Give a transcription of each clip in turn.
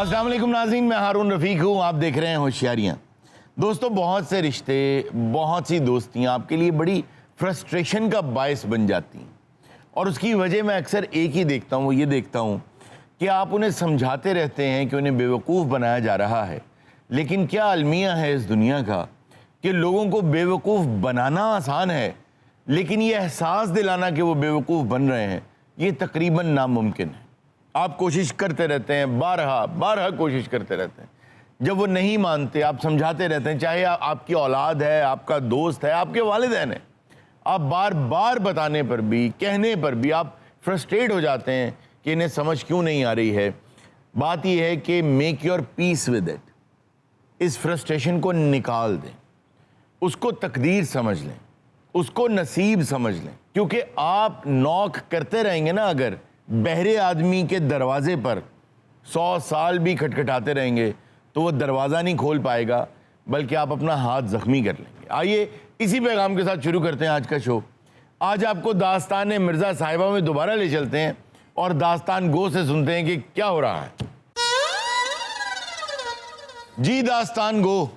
अस्सलाम वालेकुम नाज़रीन, मैं हारून रफ़ीक हूँ। आप देख रहे हैं होशियारियाँ। दोस्तों, बहुत से रिश्ते, बहुत सी दोस्तियाँ आपके लिए बड़ी फ्रस्ट्रेशन का बायस बन जाती हैं और उसकी वजह मैं अक्सर एक ही देखता हूँ, वो ये देखता हूँ कि आप उन्हें समझाते रहते हैं कि उन्हें बेवकूफ़ बनाया जा रहा है। लेकिन क्या अलमिया है इस दुनिया का कि लोगों को बेवकूफ़ बनाना आसान है, लेकिन ये एहसास दिलाना कि वो बेवकूफ़ बन रहे हैं, ये तकरीबन नामुमकिन है। आप कोशिश करते रहते हैं, बारहा कोशिश करते रहते हैं। जब वो नहीं मानते, आप समझाते रहते हैं, चाहे आपकी औलाद है, आपका दोस्त है, आपके वालिदैन है, आप बार बार बताने पर भी, कहने पर भी आप फ्रस्ट्रेट हो जाते हैं कि इन्हें समझ क्यों नहीं आ रही है। बात यह है कि make your peace with it, इस फ्रस्ट्रेशन को निकाल दें, उसको तकदीर समझ लें, उसको नसीब समझ लें। क्योंकि आप नॉक करते रहेंगे ना, अगर बहरे आदमी के दरवाजे पर 100 साल भी खटखटाते रहेंगे तो वो दरवाज़ा नहीं खोल पाएगा, बल्कि आप अपना हाथ ज़ख्मी कर लेंगे। आइए इसी पैगाम के साथ शुरू करते हैं आज का शो। आज आपको दास्तान मिर्ज़ा साहिबा में दोबारा ले चलते हैं और दास्तान गो से सुनते हैं कि क्या हो रहा है। जी दास्तान गो,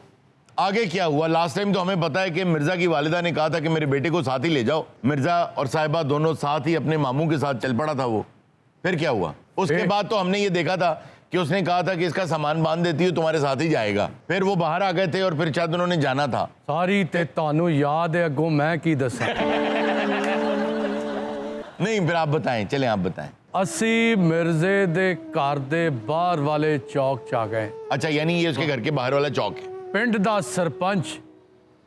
आगे क्या हुआ? लास्ट टाइम तो हमें पता है कि मिर्ज़ा की वालिदा ने कहा था कि मेरे बेटे को साथ ही ले जाओ। मिर्ज़ा और साहिबा दोनों साथ ही अपने मामू के साथ चल पड़ा था वो। फिर क्या हुआ? उसके बाद तो हमने ये देखा था कि उसने कहा था कि इसका सामान बांध देती हो, तुम्हारे साथ ही जाएगा। फिर वो बाहर आ गए थे और फिर शायद उन्होंने जाना था। सारी ते तानू याद है, अगों मैं की दसा। नहीं, फिर आप बताएं, चलें आप बताएं। असी मिर्जे दे घर दे बाहर वाले चौक च आ गए। अच्छा, यानी ये उसके घर के बाहर वाला चौक है। पिंड दा सरपंच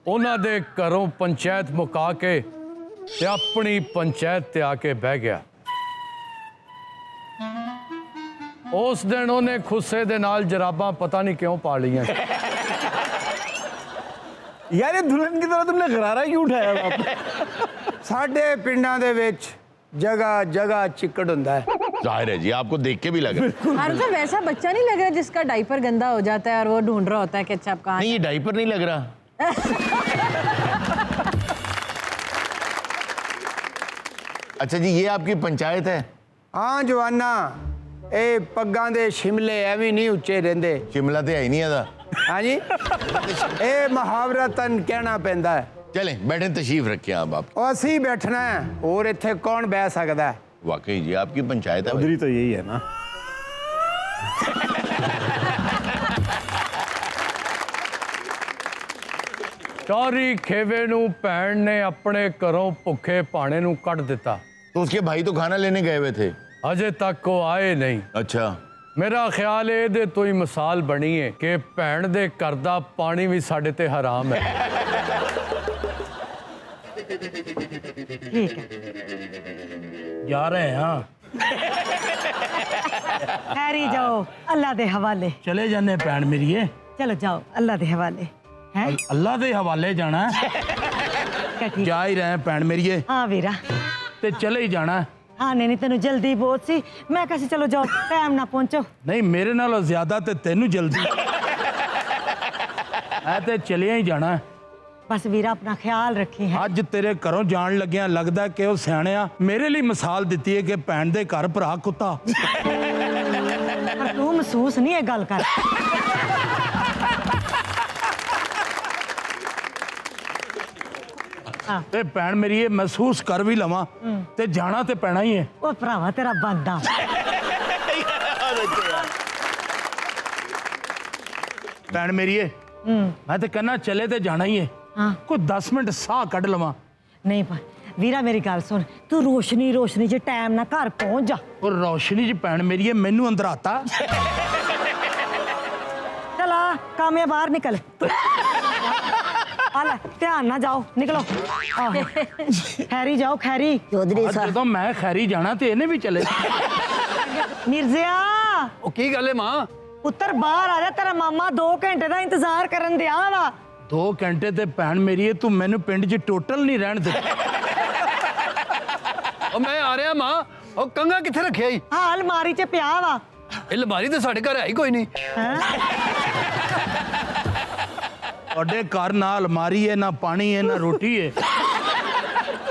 उन्हां दे घरों पंचायत मुका के ते अपनी पंचायत ते आके बह गया। उस दिन उन्हें खुस्से दे नाल जराबां पता नहीं क्यों पा लियां। यार ये दुल्हन की तरह तुमने गरारा क्यों उठाया आपने? साढ़े पिंडा दे विच जगह जगह चिकड़ हुंदा है। जाहिर है जी, आपको देख के भी लग रहा है। हारून साहब, वैसा बच्चा नहीं लग रहा जिसका डायपर गंदा हो जाता है और वो ढूंढ रहा होता है कि अच्छा आप कहाँ। नहीं, ये डायपर नहीं लग रहा। अच्छा जी, ये आपकी पंचायत है? हाँ जवाना, ए पग्गां दे शिमले एवं नहीं उच्चे रहिंदे। शिमला तो है ही नहीं है। हाँ जी, ए मुहावरतन कहना पैंदा है। चलें बैठे, तशरीफ रखें आप। और असी बैठना है और इत्थे कौन बह सकता है? वाकई जी, आपकी पंचायत है। उधरी तो यही है ना। चौरी खेवे नू भैन ने अपने घरों भुखे भाणे नू कट दिता। तो उसके भाई तो खाना लेने गए हुए थे। अजे तक वो आए नहीं। अच्छा, मेरा ख्याल ਇਹਦੇ ਤੋਂ ਹੀ ਮਿਸਾਲ ਬਣੀ ਹੈ ਕਿ ਭੈਣ ਦੇ ਘਰ ਦਾ ਪਾਣੀ ਵੀ ਸਾਡੇ ਤੇ ਹਰਾਮ ਹੈ। जा रहे हैं। हाँ, हैरी जाओ अल्लाह दे हवाले। चले जाने भैन मेरी है। चलो जाओ अल्लाह दे हवाले। हैं? अल्लाह के हवाले जाना है। क्या ठीक? जा ही रहे हैं भैन मेरी है, हाँ वीरा। ते चले ही जाना है। हाँ नहीं तेन जल्दी बहुत सी, मैं कैसे चलो जाओ, टाइम ना पहुंचो। नहीं, मेरे नालों ज्यादा ते तेनू जल्दी है, ते चलिया ही जाना है। बस वीरा अपना ख्याल रखी है। अज तेरे घरों जान लग्या लगदा कि वो सियाणिया मेरे लिए मिसाल दी है कि भैन दे घर भरा कुत्ता। पर तू महसूस नहीं है गल कर। हाँ। ते भैन मेरी ये महसूस कर भी लवा ते जाना ते पैना ही है। वो भरावा तेरा बंदा। भैन मेरी है, मैं तो कहना चले ते जाना ही है। हाँ। कोई 10 मिनट साह कढ़ लवा। नहीं पर वीरा मेरी गल सुन, तू रोशनी रोशनी च टाइम ना घर पहुंच जा। और रोशनी जी भैन मेरी है, मैनू अंदर आता। चला कामया बाहर निकल। आला ध्यान ना जाओ, निकलो। आहो। खैरी जाओ खैरी। चौधरी साहब जो मैं खैरी जाना तो इन्हें भी चले। मिर्जिया की गल है मां? पुत्र बाहर आ जा, तेरा मामा 2 घंटे का इंतजार करन दिया वा। 2 घंटे ते भैन मेरी है, तू मैनू पिंड च टोटल नहीं रहन दे। मैं आ रहा मां। और कंगा किथे रखे ही? हाँ अलमारी च पिया वा। अलमारी तो साढ़े घर है ही कोई नहीं। और घर ना अलमारी है, ना पानी है, ना रोटी है।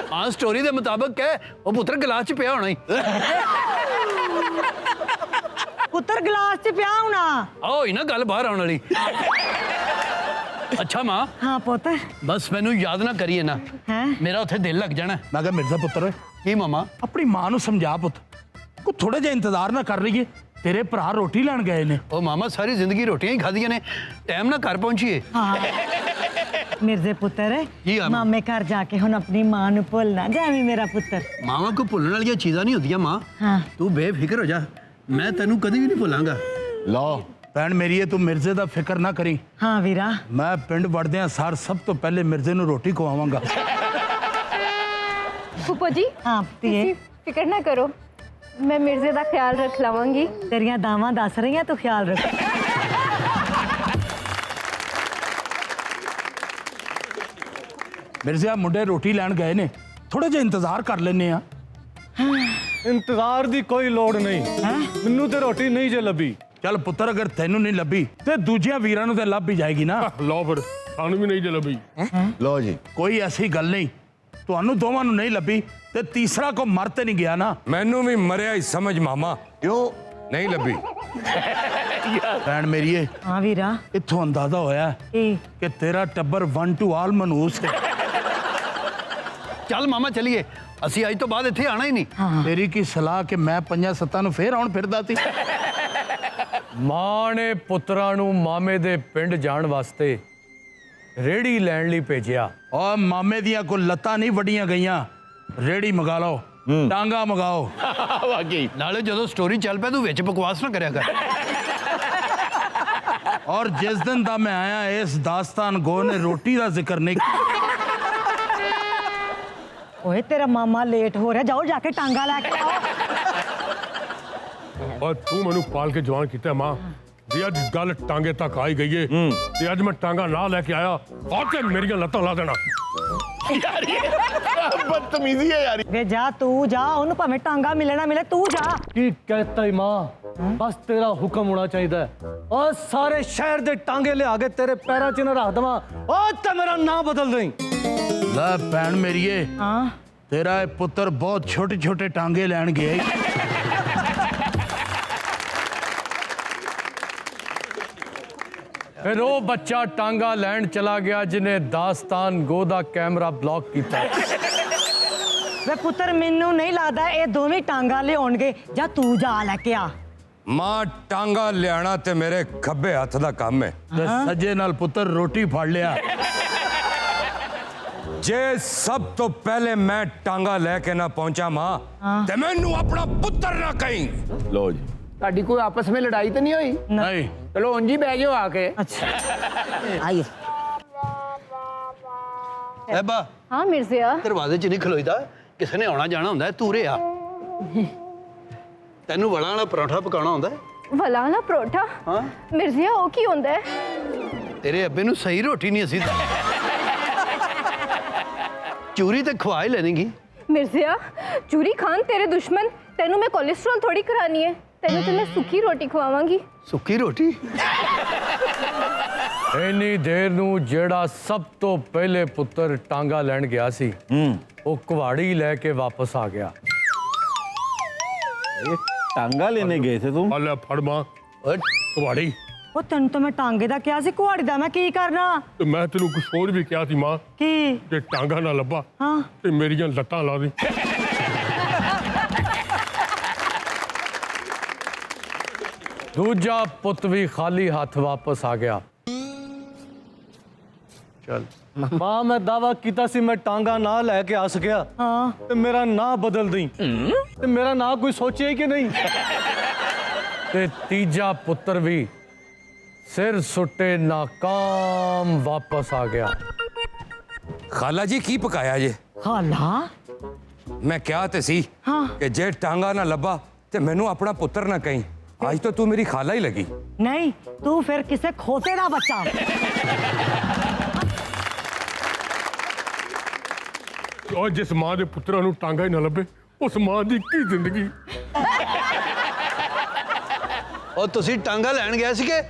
हाँ स्टोरी के मुताबिक है वो पुत्र गिलास च पिया होना ही। ਪੁੱਤਰ ਗਲਾਸ 'ਚ ਪਿਆ ਹੋਣਾ। ਹੋਈ ਨਾ ਗੱਲ ਬਾਹਰ ਆਉਣ ਵਾਲੀ। ਅੱਛਾ ਮਾਂ, ਹਾਂ ਪੁੱਤ। ਬਸ ਮੈਨੂੰ ਯਾਦ ਨਾ ਕਰੀਏ ਨਾ, ਹੈਂ? ਮੇਰਾ ਉੱਥੇ ਦਿਲ ਲੱਗ ਜਾਣਾ। ਮੈਂ ਕਿਹਾ ਮਿਰਜ਼ਾ ਪੁੱਤਰ ਓਏ, ਕੀ ਮਾਮਾ? ਆਪਣੀ ਮਾਂ ਨੂੰ ਸਮਝਾ ਪੁੱਤ, ਕੋ ਥੋੜਾ ਜਿਹਾ ਇੰਤਜ਼ਾਰ ਨਾ ਕਰ ਲਈਏ, ਤੇਰੇ ਭਰਾ ਰੋਟੀ ਲੈਣ ਗਏ ਨੇ। ਉਹ ਮਾਮਾ ਸਾਰੀ ਜ਼ਿੰਦਗੀ ਰੋਟੀਆਂ ਹੀ ਖਾਧੀਆਂ ਨੇ, ਟਾਈਮ ਨਾਲ ਘਰ ਪਹੁੰਚੀਏ। ਹਾਂ ਮਿਰਜ਼ੇ ਪੁੱਤਰ ਕੀ ਆ ਮਾਂ? ਮਾਮੇ ਘਰ ਜਾ ਕੇ ਹੁਣ ਆਪਣੀ ਮਾਂ ਨੂੰ ਭੁੱਲ ਨਾ ਜਾਵੀਂ ਮੇਰਾ ਪੁੱਤਰ। ਮਾਵਾਂ ਕੋ ਭੁੱਲਣ ਵਾਲੀਆਂ ਚੀਜ਼ਾਂ ਨਹੀਂ ਹੁੰਦੀਆਂ ਮਾਂ। ਹਾਂ। ਤੂੰ ਬੇਫਿਕਰ ਹੋ ਜਾ, ਮੈਂ ਤੈਨੂੰ ਕਦੀ ਵੀ ਨਹੀਂ ਭੁੱਲਾਂਗਾ। ਲਓ ਭੈਣ ਮੇਰੀ ਤੂੰ ਮਿਰਜ਼ੇ ਦਾ ਫਿਕਰ ਨਾ ਕਰੀ, ਹਾਂ ਵੀਰਾ। ਮੈਂ ਪਿੰਡ ਵੜਦਿਆਂ ਸਾਰ ਸਭ ਤੋਂ ਪਹਿਲੇ ਮਿਰਜ਼ੇ ਨੂੰ ਰੋਟੀ ਖਵਾਵਾਂਗਾ। ਫੁੱਫੋ ਜੀ ਹਾਂ ਧੀਏ, ਤੁਸੀਂ ਫਿਕਰ ਨਾ ਕਰੋ, ਮੈਂ ਮਿਰਜ਼ੇ ਦਾ ਖਿਆਲ ਰੱਖ ਲਵਾਂਗੀ। ਤੇਰੀਆਂ ਦਾਵਾਂ ਦੱਸ ਰਹੀਆਂ, ਤੂੰ ਖਿਆਲ ਰੱਖ। ਮਿਰਜ਼ਾ ਮੁੰਡੇ ਰੋਟੀ ਲੈਣ ਗਏ ਨੇ, ਥੋੜਾ ਜਿਹਾ ਇੰਤਜ਼ਾਰ ਕਰ ਲੈਨੇ ਆ। ਇੰਤਜ਼ਾਰ ਦੀ ਕੋਈ ਲੋੜ ਨਹੀਂ, ਮੈਨੂੰ ਤੇ ਰੋਟੀ ਨਹੀਂ ਜੇ ਲੱਭੀ। ਚੱਲ ਪੁੱਤਰ, ਅਗਰ ਤੈਨੂੰ ਨਹੀਂ ਲੱਭੀ ਤੇ ਦੂਜਿਆਂ ਵੀਰਾਂ ਨੂੰ ਤੇ ਲੱਭ ਹੀ ਜਾਏਗੀ ਨਾ। ਲਓ ਫਿਰ, ਸਾਨੂੰ ਵੀ ਨਹੀਂ ਜੇ ਲੱਭੀ। ਲਓ ਜੀ, ਕੋਈ ਐਸੀ ਗੱਲ ਨਹੀਂ, ਤੁਹਾਨੂੰ ਦੋਵਾਂ ਨੂੰ ਨਹੀਂ ਲੱਭੀ ਤੇ ਤੀਸਰਾ ਕੋ ਮਰ ਤੇ ਨਹੀਂ ਗਿਆ ਨਾ। ਮੈਨੂੰ ਵੀ ਮਰਿਆ ਹੀ ਸਮਝ ਮਾਮਾ, ਕਿਉਂ? ਨਹੀਂ ਲੱਭੀ। ਭੈਣ ਮੇਰੀਏ, ਹਾਂ ਵੀਰਾ। ਇੱਥੋਂ ਅੰਦਾਜ਼ਾ ਹੋਇਆ ਕੀ? ਕਿ ਤੇਰਾ ਟੱਬਰ 1 to all ਮਨਹੂਸ ਹੈ। ਚੱਲ ਮਾਮਾ ਚਲੀਏ, ਅਸੀਂ ਅੱਜ ਤੋਂ ਬਾਅਦ ਇੱਥੇ ਆਣਾ ਹੀ ਨਹੀਂ। ਤੇਰੀ ਕੀ ਸਲਾਹ ਕਿ ਮੈਂ 5-7 ਨੂੰ ਫੇਰ ਆਉਣ ਫਿਰਦਾ ਸੀ। ਮਾਂ ਨੇ ਪੁੱਤਰਾਂ ਨੂੰ ਮਾਮੇ ਦੇ ਪਿੰਡ ਜਾਣ ਵਾਸਤੇ ਰੇੜੀ ਲੈਣ ਲਈ ਭੇਜਿਆ। ਔਰ ਮਾਮੇ ਦੀਆਂ ਕੋ ਲੱਤਾਂ ਨਹੀਂ ਵੱਡੀਆਂ ਗਈਆਂ, ਰੇੜੀ ਮੰਗਾ ਲਓ, ਟਾਂਗਾ ਮੰਗਾਓ। ਵਾਕਈ ਨਾਲੇ ਜਦੋਂ ਸਟੋਰੀ ਚੱਲ ਪਿਆ ਤੂੰ ਵਿੱਚ ਬਕਵਾਸ ਨਾ ਕਰਿਆ ਕਰ। ਔਰ ਜਿਸ ਦਿਨ ਦਾ ਮੈਂ ਆਇਆ ਇਸ ਦਾਸਤਾਨ ਗੋ ਨੇ ਰੋਟੀ ਦਾ ਜ਼ਿਕਰ ਨਹੀਂ। ਓਏ ਤੇਰਾ ਮਾਮਾ ਲੇਟ ਹੋ ਰਿਹਾ, ਜਾਓ ਜਾ ਕੇ ਟਾਂਗਾ ਲੈ ਕੇ ਆਓ। ਔਰ ਤੂੰ ਮੈਨੂੰ ਪਾਲ ਕੇ ਜਵਾਨ ਕੀਤਾ ਮਾਂ, ਜੇ ਅੱਜ ਗੱਲ ਟਾਂਗੇ ਤੱਕ ਆਈ ਗਈ ਏ ਤੇ ਅੱਜ ਮੈਂ ਟਾਂਗਾ ਨਾ ਲੈ ਕੇ ਆਇਆ ਆ ਕੇ ਮੇਰੀਆਂ ਲੱਤਾਂ ਲਾ ਦੇਣਾ। ਯਾਰ ਇਹ ਬਦਤਮੀਜ਼ੀ ਹੈ ਯਾਰ। ਵੇ ਜਾ ਤੂੰ ਜਾ, ਉਹਨੂੰ ਭਾਵੇਂ ਟਾਂਗਾ ਮਿਲੇ ਨਾ ਮਿਲੇ, ਤੂੰ ਜਾ। ਕੀ ਕਹਿਤਾ ਈ ਮਾਂ, ਬਸ ਤੇਰਾ ਹੁਕਮ ਹੋਣਾ ਚਾਹੀਦਾ ਹੈ। ਔਰ ਸਾਰੇ ਸ਼ਹਿਰ ਦੇ ਟਾਂਗੇ ਲਿਆ ਕੇ ਤੇਰੇ ਪੈਰਾਂ 'ਚ ਨਾ ਰੱਖ ਦੇਵਾਂ, ਉਹ ਤੇ ਮੇਰਾ ਨਾਂ ਬਦਲ ਦੇਈਂ। ਲੈ ਭੈਣ ਮੇਰੀਏ, ਹਾਂ ਤੇਰਾ ਇਹ ਪੁੱਤਰ ਬਹੁਤ ਛੋਟੇ-ਛੋਟੇ ਟਾਂਗੇ ਲੈਣ ਗਿਆ ਈ। ਫਿਰ ਉਹ ਬੱਚਾ ਟਾਂਗਾ ਲੈਣ ਚਲਾ ਗਿਆ ਜਿਹਨੇ ਦਾਸਤਾਨ ਗੋ ਦਾ ਕੈਮਰਾ ਬਲੌਕ ਕੀਤਾ। ਵੇ ਪੁੱਤਰ, ਮੈਨੂੰ ਨਹੀਂ ਲੱਗਦਾ ਇਹ ਦੋਵੇਂ ਟਾਂਗਾ ਲਿਆਉਣਗੇ, ਜਾਂ ਤੂੰ ਜਾ ਲੈ ਕੇ ਆ। ਮਾਂ, ਟਾਂਗਾ ਲਿਆਣਾ ਤੇ ਮੇਰੇ ਖੱਬੇ ਹੱਥ ਦਾ ਕੰਮ ਹੈ। ਤੇ ਸੱਜੇ ਨਾਲ ਪੁੱਤਰ ਰੋਟੀ ਫੜ ਲਿਆ। ਜੇ ਸਭ ਤੋਂ ਪਹਿਲੇ ਮੈਂ ਟਾਂਗਾ ਲੈ ਕੇ ਨਾ ਪਹੁੰਚਾ ਮਾਂ, ਤੇ ਮੈਨੂੰ ਆਪਣਾ ਪੁੱਤਰ ਨਾ ਕਹੀਂ। ਲਓ ਜੀ, ਤੁਹਾਡੀ ਕੋਈ ਆਪਸ ਵਿੱਚ ਲੜਾਈ ਤਾਂ ਨਹੀਂ ਹੋਈ? ਨਹੀਂ, ਚਲੋ ਉਂਝ ਹੀ ਬਹਿ ਜਾਓ ਆ ਕੇ। ਅੱਛਾ ਆਈਏ। ਐਬਾ ਹਾਂ ਮਿਰਜ਼ਿਆ, ਦਰਵਾਜ਼ੇ 'ਚ ਨਹੀਂ ਖਲੋਈਦਾ, ਕਿਸੇ ਨੇ ਆਉਣਾ ਜਾਣਾ ਹੁੰਦਾ, ਤੂੰ ਰੇ ਆ। ਤੈਨੂੰ ਵਲਾਂ ਵਾਲਾ ਪਰੌਂਠਾ ਪਕਾਉਣਾ ਹੁੰਦਾ? ਭਲਾ ਨਾ ਪਰੋਠਾ। ਹਾਂ। ਮਿਰਜ਼ਿਆ ਉਹ ਕੀ ਹੁੰਦਾ ਹੈ? ਤੇਰੇ ਅੱਬੇ ਨੂੰ ਸਹੀ ਰੋਟੀ ਨਹੀਂ ਅਸੀਂ ਚੂਰੀ ਤੇ ਖਵਾ ਹੀ ਲੈਣੀਗੀ। ਮਿਰਜ਼ਿਆ, ਚੂਰੀ ਖਾਨ ਤੇਰੇ ਦੁਸ਼ਮਨ, ਤੈਨੂੰ ਮੈਂ ਕੋਲੇਸਟ੍ਰੋਲ ਥੋੜੀ ਕਰਾਣੀ ਹੈ, ਤੈਨੂੰ ਤੇ ਮੈਂ ਸੁੱਕੀ ਰੋਟੀ ਖਵਾਵਾਂਗੀ। ਸੁੱਕੀ ਰੋਟੀ? ਇੰਨੀ ਦੇਰ ਨੂੰ ਜਿਹੜਾ ਸਭ ਤੋਂ ਪਹਿਲੇ ਪੁੱਤਰ ਟਾਂਗਾ ਲੈਣ ਗਿਆ ਸੀ, ਉਹ ਕੁਹਾੜੀ ਲੈ ਕੇ ਵਾਪਸ ਆ ਗਿਆ। ਟਾਂਗਾ ਲੈਣੇ ਗਏ ਥੇ ਤੁਮ? ਆ ਲੈ ਫੜ ਮਾਂ ਕੁਹਾੜੀ। ਉਹ ਤੈਨੂੰ ਤਾਂ ਮੈਂ ਟਾਂਗੇ ਦਾ ਕਿਹਾ ਸੀ, ਕੁਹਾੜੀ ਦਾ ਮੈਂ ਕੀ ਕਰਨਾ? ਤੇ ਮੈਂ ਤੈਨੂੰ ਕੁਛ ਹੋਰ ਵੀ ਕਿਹਾ ਸੀ ਮਾਂ, ਕੀ? ਜੇ ਟਾਂਗਾ ਨਾ ਲੱਭਾ ਹਾਂ ਤੇ ਮੇਰੀਆਂ ਲੱਤਾਂ ਲਾ ਦੇ। ਦੂਜਾ ਪੁੱਤ ਵੀ ਖਾਲੀ ਹੱਥ ਵਾਪਸ ਆ ਗਿਆ। ਚੱਲ ਮਾਂ, ਮੈਂ ਦਾਵਾ ਕੀਤਾ ਸੀ ਮੈਂ ਟਾਂਗਾ ਨਾ ਲੈ ਕੇ ਆ ਸਕਿਆ, ਹਾਂ ਤੇ ਮੇਰਾ ਨਾਂ ਬਦਲ ਦੇਈਂ। ਤੇ ਮੇਰਾ ਨਾਂ ਕੋਈ ਸੋਚਿਆ ਕਿ ਨਹੀਂ? ਤੇ ਤੀਜਾ ਪੁੱਤਰ ਵੀ ਸਿਰ ਸੁੱਟੇ ਨਾਕਾਮ ਵਾਪਸ ਆ ਗਿਆ। ਖਾਲਾ ਜੀ ਕੀ ਪਕਾਇਆ ਜੇ? ਖਾਲਾ। ਮੈਂ ਕਿਹਾ ਤੇ ਸੀ ਹਾਂ। ਕਿ ਜੇ ਟਾਂਗਾ ਨਾ ਲੱਭਾ ਤੇ ਮੈਨੂੰ ਆਪਣਾ ਪੁੱਤਰ ਨਾ ਕਹੀਂ। ਅੱਜ ਤੋਂ ਤੂੰ ਮੇਰੀ ਖਾਲਾ ਹੀ ਲੱਗੀ। ਨਹੀਂ, ਤੂੰ ਫਿਰ ਕਿਸੇ ਖੋਤੇ ਦਾ ਬੱਚਾ। ਔਰ ਜਿਸ ਮਾਂ ਦੇ ਪੁੱਤਰਾਂ ਨੂੰ ਟਾਂਗਾ ਹੀ ਨਾ ਲੱਭੇ, ਉਸ ਮਾਂ ਦੀ ਕੀ ਜ਼ਿੰਦਗੀ। ਉਹ ਤੁਸੀਂ ਟਾਂਗਾ ਲੈਣ ਗਏ ਸੀ ਕਿ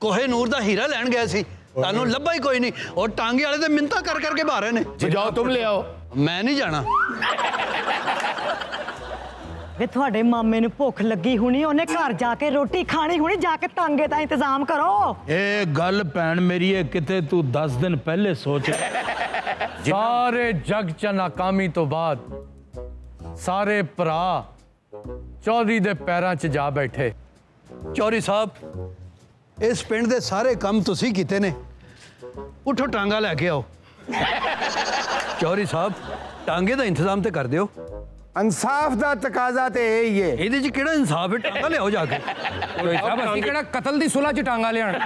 ਕੋਹੇ ਨੂਰ ਦਾ ਹੀਰਾ ਲੈਣ ਗਏ ਸੀ? ਤੁਹਾਨੂੰ ਲੱਭਾ ਹੀ ਕੋਈ ਨਹੀਂ। ਉਹ ਟਾਂਗੇ ਵਾਲੇ ਤੇ ਮਿੰਤਾ ਕਰ ਕਰਕੇ ਬਾਹਰ ਨੇ। ਜਾਓ तुम ले आओ। ਮੈਂ ਨਹੀਂ ਜਾਣਾ। ਵੇ ਤੁਹਾਡੇ ਮਾਮੇ ਨੂੰ ਭੁੱਖ ਲੱਗੀ ਹੋਣੀ, ਉਹਨੇ ਘਰ ਜਾ ਕੇ ਰੋਟੀ ਖਾਣੀ ਹੋਣੀ, ਜਾ ਕੇ ਟਾਂਗੇ ਦਾ ਇੰਤਜ਼ਾਮ ਕਰੋ। ਇਹ ਗੱਲ ਭੈਣ ਮੇਰੀ ਹੈ ਕਿਤੇ ਤੂੰ 10 ਦਿਨ ਪਹਿਲੇ ਸੋਚ। ਸਾਰੇ ਜਗ ਚ ਨਾਕਾਮੀ ਤੋਂ ਬਾਅਦ ਸਾਰੇ ਭਰਾ ਚੌਧਰੀ ਦੇ ਪੈਰਾਂ 'ਚ ਜਾ ਬੈਠੇ। ਚੌਧਰੀ ਸਾਹਿਬ, ਇਸ ਪਿੰਡ ਦੇ ਸਾਰੇ ਕੰਮ ਤੁਸੀਂ ਕੀਤੇ ਨੇ, ਉਠੋ ਟਾਂਗਾ ਲੈ ਕੇ ਆਓ। ਚੌਧਰੀ ਸਾਹਿਬ, ਟਾਂਗੇ ਦਾ ਇੰਤਜ਼ਾਮ ਤੇ ਕਰ ਦਿਓ। ਇਨਸਾਫ ਦਾ ਤਕਾਜ਼ਾ ਤੇ ਇਹ ਹੀ ਹੈ। ਇਹਦੇ 'ਚ ਕਿਹੜਾ ਇਨਸਾਫ ਹੈ? ਟਾਂਗਾ ਲਿਆਓ ਜਾ ਕੇ। ਕੋਈ ਸਾਹਿਬ ਅਸੀਂ ਕਿਹੜਾ ਕਤਲ ਦੀ ਸੁਲ੍ਹਾ 'ਚ ਟਾਂਗਾ ਲਿਆਣ।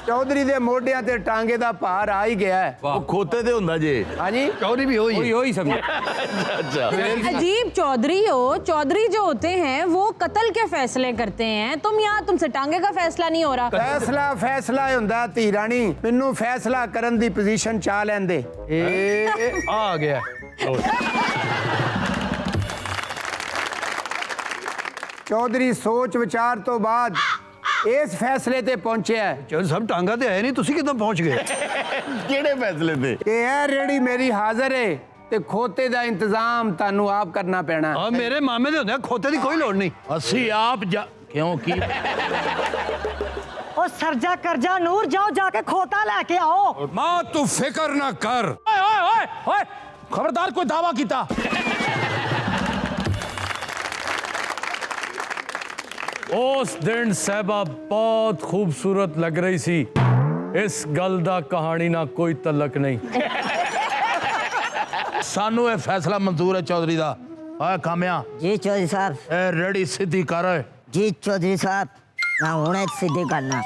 ਚੌਧਰੀ ਦੇ ਮੋਢਿਆਂ ਤੇ ਟਾਂਗੇ ਦਾ ਭਾਰ ਆ ਹੀ ਗਿਆ ਹੈ। ਉਹ ਖੋਤੇ ਤੇ ਹੁੰਦਾ ਜੇ। ਹਾਂਜੀ, चौधरी भी होई ਉਹੀ ਸਮਝ। अच्छा अजीब चौधरी हो। चौधरी जो होते हैं वो कत्ल के फैसले करते हैं, तुम यहाँ तुमसे टांगे का फैसला नहीं हो रहा। ਫੈਸਲਾ ਹੀ ਹੁੰਦਾ ਧੀ ਰਾਣੀ। ਮੈਨੂੰ ਫੈਸਲਾ ਕਰਨ ਦੀ ਪੋਜੀਸ਼ਨ ਚਾ ਲੈਂਦੇ। आ गया। ਚੌਧਰੀ ਸੋਚ ਵਿਚਾਰ ਤੋਂ ਬਾਅਦ ਇਸ ਫੈਸਲੇ ਤੇ ਪਹੁੰਚਿਆ ਹੈ चौधरी साहब, टांगा ते है नहीं, तुसी किदां पहुंच गए? ਕਿਹੜੇ ਫੈਸਲੇ ਤੇ? ਕਿ ਇਹ ਰੇੜੀ ਮੇਰੀ ਹਾਜ਼ਰ ਹੈ ਤੇ ਖੋਤੇ ਦਾ ਇੰਤਜ਼ਾਮ ਤੁਹਾਨੂੰ ਆਪ ਕਰਨਾ ਪੈਣਾ। आ मेरे मामे दे होंदे खोते दी कोई लोड़ नहीं। ਅਸੀਂ ਆਪ ਜਾ ਕਿਉਂ ਕੀ ਉਹ ਸਰਜਾ ਕਰਜਾ ਨੂਰ, ਜਾਓ ਜਾ ਕੇ ਖੋਤਾ ਲੈ ਕੇ ਆਓ। मां तू फिक्र ना कर। ਓਏ ਓਏ ਓਏ ਓਏ ਖਬਰਦਾਰ ਕੋਈ ਦਾਵਾ ਕੀਤਾ। ਉਸ ਦਿਨ ਸਹਿਬਾ ਬਹੁਤ ਖੂਬਸੂਰਤ ਲੱਗ ਰਹੀ ਸੀ। ਇਸ ਗੱਲ ਦਾ ਕਹਾਣੀ ਨਾਲ ਕੋਈ ਤਲਕ ਨਹੀਂ। ਸਾਨੂੰ ਇਹ ਫੈਸਲਾ ਮਨਜ਼ੂਰ ਹੈ ਚੌਧਰੀ ਦਾ। ਓਏ ਕਾਮਿਆ, जी चौधरी साहब। ਇਹ ਰੇੜੀ ਸਿੱਧੀ ਕਰ ਓਏ। जी चौधरी साहब, मैं हूं सीधे करना।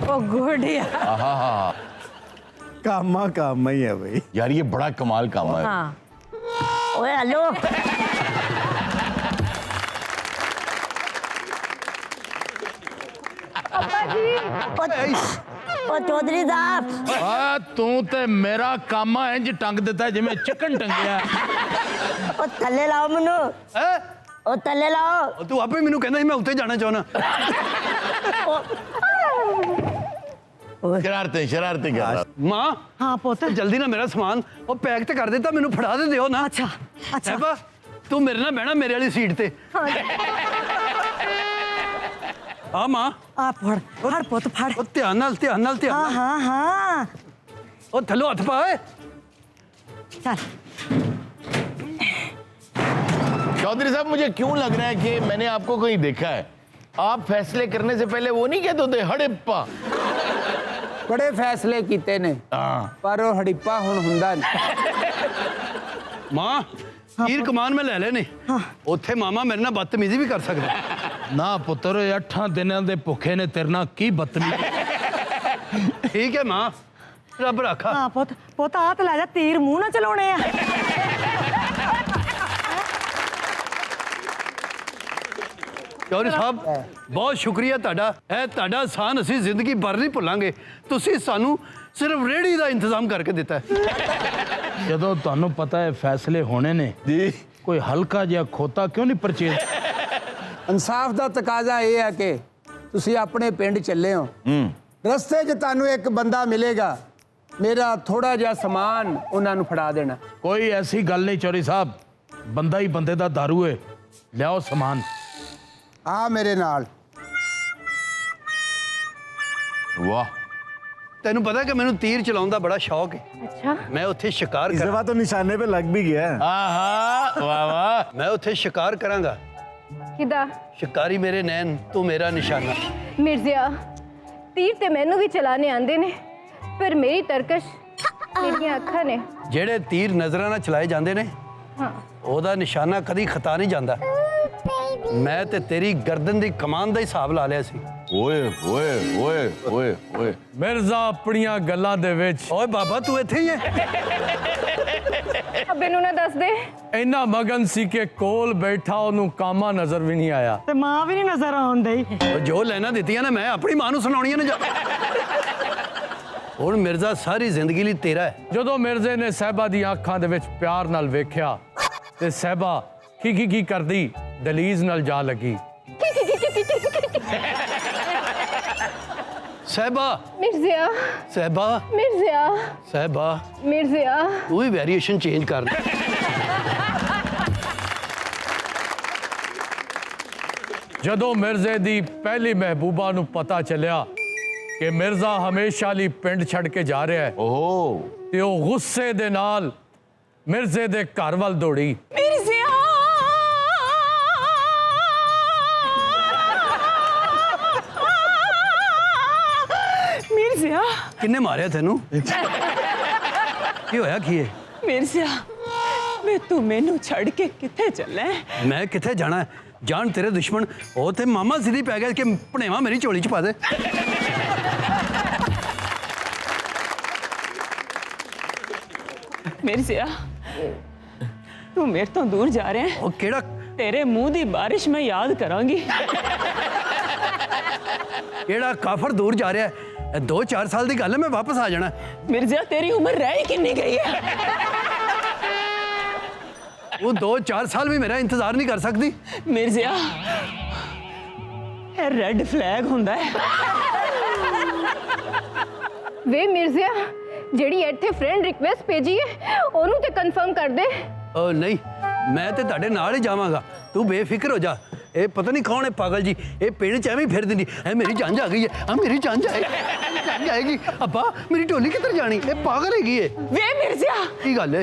ओ गुड यार। ਕਾਮਾ ਹੀ ਹੈ ਬਈ। यार ये बड़ा कमाल काम है। हाँ ओए हेलो। ओ चौधरी साहब, ਆ ਤੂੰ ਤੇ ਮੇਰਾ ਕੰਮ ਇੰਜ ਟੰਗ ਦਿੱਤਾ ਜਿਵੇਂ ਚਿਕਨ ਟੰਗਿਆ। ओ थल्ले लाओ मनु। हैं? ओ थल्ले लाओ। और तू आपे मैनू कहना ਸੀ मैं उत्ते जाना चाहना। शरारतें कर रहा। मां, ਹਾਂ ਪੁੱਤ। जल्दी ना मेरा सामान वो पैक ते कर देता, मैनू फड़ा दे दियो ना। ਅੱਛਾ ਅੱਛਾ। साहबा, तू मेरे नाल बहना मेरे वाली सीट ते। हाँ मां, ਆ ਫੜ ਫੜ ਪੁੱਤ ਫੜ। ओ ध्यान नाल ध्यान नाल ध्यान ਹਾਂ नाल। ਹਾਂ ਹਾਂ ओ थल्लो हथ पा ओए। ਚੱਲ। चौधरी साहब, मुझे क्यों लग रहा है कि मैंने आपको कहीं देखा है। आप फैसले करने से पहले वो नहीं कहते होते हड़प्पा। ਬੜੇ ਫੈਸਲੇ ਕੀਤੇ ਨੇ ਪਰ ਉਹ ਹੜਿੱਪਾ ਹੁਣ ਹੁੰਦਾ ਨਹੀਂ। मां, तीर कमान में ले लेने। ਉੱਥੇ ਮਾਮਾ ਮੇਰੇ ਨਾਲ ਬਦਤਮੀਜ਼ੀ ਵੀ ਕਰ ਸਕਦਾ। ਨਾ ਪੁੱਤਰ, 8 ਦਿਨਾਂ ਦੇ ਭੁੱਖੇ ਨੇ ਤੇਰੇ ਨਾਲ ਕੀ ਬਦਤਮੀਜ਼ੀ। ਠੀਕ ਹੈ ਮਾਂ, ਰੱਬ ਰਾਖਾ। ਹਾਂ ਪੁੱਤ ਪੁੱਤ, ਆ ਤੇ ਲੈ ਜਾ, ਤੀਰ ਮੂੰਹ ਨਾਲ ਚਲਾਉਣੇ ਆ। ਚੌਧਰੀ ਸਾਹਿਬ, ਬਹੁਤ ਸ਼ੁਕਰੀਆ ਤੁਹਾਡਾ। ਇਹ ਤੁਹਾਡਾ ਆਸਾਨ ਅਸੀਂ ਜ਼ਿੰਦਗੀ ਭਰ ਨਹੀਂ ਭੁੱਲਾਂਗੇ। ਤੁਸੀਂ ਸਾਨੂੰ ਸਿਰਫ ਰੇੜੀ ਦਾ ਇੰਤਜ਼ਾਮ ਕਰਕੇ ਦਿੱਤਾ ਹੈ। ਜਦੋਂ ਤੁਹਾਨੂੰ ਪਤਾ ਹੈ ਫੈਸਲੇ ਹੋਣੇ ਨੇ जी ਕੋਈ ਹਲਕਾ ਜਿਹਾ ਖੋਤਾ ਕਿਉਂ ਨਹੀਂ ਪਰਚੇਜ਼। ਇਨਸਾਫ ਦਾ ਤਕਾਜ਼ਾ ਇਹ ਹੈ ਕਿ ਤੁਸੀਂ ਆਪਣੇ ਪਿੰਡ ਚੱਲੇ ਹੋ। ਰਸਤੇ 'ਚ ਤੁਹਾਨੂੰ ਇੱਕ ਬੰਦਾ ਮਿਲੇਗਾ, ਮੇਰਾ ਥੋੜਾ ਜਿਹਾ ਸਮਾਨ ਉਹਨਾਂ ਨੂੰ ਫੜਾ ਦੇਣਾ। ਕੋਈ ਐਸੀ ਗੱਲ ਨਹੀਂ ਚੌਧਰੀ ਸਾਹਿਬ, ਬੰਦਾ ਹੀ ਬੰਦੇ ਦਾ ਦਾਰੂ ਹੈ। ਲਿਆਓ ਸਮਾਨ। ਆ ਮੇਰੇ ਨਾਲ। वाह। ਤੈਨੂੰ ਪਤਾ ਕਿ ਮੈਨੂੰ ਤੀਰ ਚਲਾਉਣ ਦਾ ਬੜਾ ਸ਼ੌਕ ਹੈ। अच्छा ਮੈਂ ਉੱਥੇ ਸ਼ਿਕਾਰ इस ਕਰ दफा तो निशाने पे लग भी गया। आहा, वाह वाह। ਮੈਂ ਉੱਥੇ ਸ਼ਿਕਾਰ ਕਰਾਂਗਾ। किदा ਸ਼ਿਕਾਰੀ ਮੇਰੇ ਨੈਣ, ਤੂੰ ਮੇਰਾ ਨਿਸ਼ਾਨਾ। मिर्जिया तीर ते मैनू भी चलाने आंदे ने, पर मेरी तरकश मेरियां अखां ने। ਜਿਹੜੇ ਤੀਰ ਨਜ਼ਰਾਂ ਨਾਲ ਚਲਾਏ ਜਾਂਦੇ ਨੇ, हाँ ਉਹਦਾ ਨਿਸ਼ਾਨਾ ਕਦੀ ਖਤਾ ਨਹੀਂ ਜਾਂਦਾ। ਮੈਂ ਤੇ ਤੇਰੀ ਗਰਦਨ ਦੀ ਕਮਾਨ ਦਾ ਹਿਸਾਬ ਲਾ ਲਿਆ ਸੀ। ओए ओए ओए ओए ओए। ਮਿਰਜ਼ਾ ਆਪਣੀਆਂ ਗੱਲਾਂ ਦੇ ਵਿੱਚ ਓਏ ਬਾਬਾ, ਤੂੰ ਇੱਥੇ ਹੀ ਹੈ? अबे नू ना दस दे। ਇੰਨਾ ਮਗਨ ਸੀ ਕਿ ਕੋਲ ਬੈਠਾ ਉਹਨੂੰ ਕਾਮਾ ਨਜ਼ਰ ਵੀ ਨਹੀਂ ਆਇਆ। ਤੇ ਮਾਂ ਵੀ ਨਹੀਂ ਨਜ਼ਰ ਆਉਣ ਡਈ। ਉਹ ਜੋ ਲੈਣਾ ਦਿੱਤੀਆਂ ਨੇ ਮੈਂ ਆਪਣੀ ਮਾਂ ਨੂੰ ਸੁਣਾਉਣੀਆਂ ਨੇ ਜਾ। ਹੁਣ ਮਿਰਜ਼ਾ ਸਾਰੀ ਜ਼ਿੰਦਗੀ ਲਈ ਤੇਰਾ ਹੈ। ਜਦੋਂ ਮਿਰਜ਼ੇ ਨੇ ਸਹਿਬਾ ਦੀਆਂ ਅੱਖਾਂ ਦੇ ਵਿੱਚ ਪਿਆਰ ਨਾਲ ਵੇਖਿਆ ਤੇ ਸਹਿਬਾ ਕੀ ਕਰਦੀ ਦਲੀਜ਼ ਨਾਲ ਜਾ ਲੱਗੀ। सहबा मिर्जिया सहबा मिर्जिया सहबा मिर्जिया तू ही वेरिएशन चेंज कर। ਜਦੋਂ ਮਿਰਜ਼ੇ ਦੀ ਪਹਿਲੀ ਮਹਿਬੂਬਾ ਨੂੰ ਪਤਾ ਚੱਲਿਆ ਕਿ ਮਿਰਜ਼ਾ ਹਮੇਸ਼ਾ ਲਈ ਪਿੰਡ ਛੱਡ ਕੇ ਜਾ ਰਿਹਾ ਹੈ ओहो ਤੇ ਉਹ ਗੁੱਸੇ ਦੇ ਨਾਲ ਮਿਰਜ਼ੇ ਦੇ ਘਰ ਵੱਲ ਦੌੜੀ। मिर्जिया मिर्जिया किन्ने मारिया तेनू की होया की है? मिर्जिया वे तू मैनू छड़ के किथे चले? मैं किथे जाना है? जान तेरे दुश्मन ओ ते मामा सीधी पै गया कि भनेवा मेरी झोली च पा दे। मिर्जिया तू मेरे तो दूर जा रहे है। ओ केड़ा तेरे मुंह दी बारिश मैं याद करांगी। केड़ा काफर दूर जा रहा है? 2-4 साल की गल है, मैं वापस आ जाना। मिर्जिया तेरी उम्र रह ही कितनी गई है? वो 2-4 साल भी मेरा इंतजार नहीं कर सकती। मिर्जिया रेड फ्लैग हुंदा है। वे मिर्जिया ਜਿਹੜੀ ਇੱਥੇ ਫਰੈਂਡ ਰਿਕੁਐਸਟ ਭੇਜੀ ਹੈ ਉਹਨੂੰ ਤੇ ਕਨਫਰਮ ਕਰ ਦੇ। ओ नहीं मैं तो ਤੁਹਾਡੇ ਨਾਲ ही जावांगा, तू बेफिक्र हो जा। ये पता नहीं कौन है पागल जी, ये पिंड च एवं फिर दी है मेरी जान आ गई है, हाँ मेरी जान जाएगी। अब्बा मेरी टोली किधर जानी? ये पागल हैगी है। वे मिर्जिया की गल है?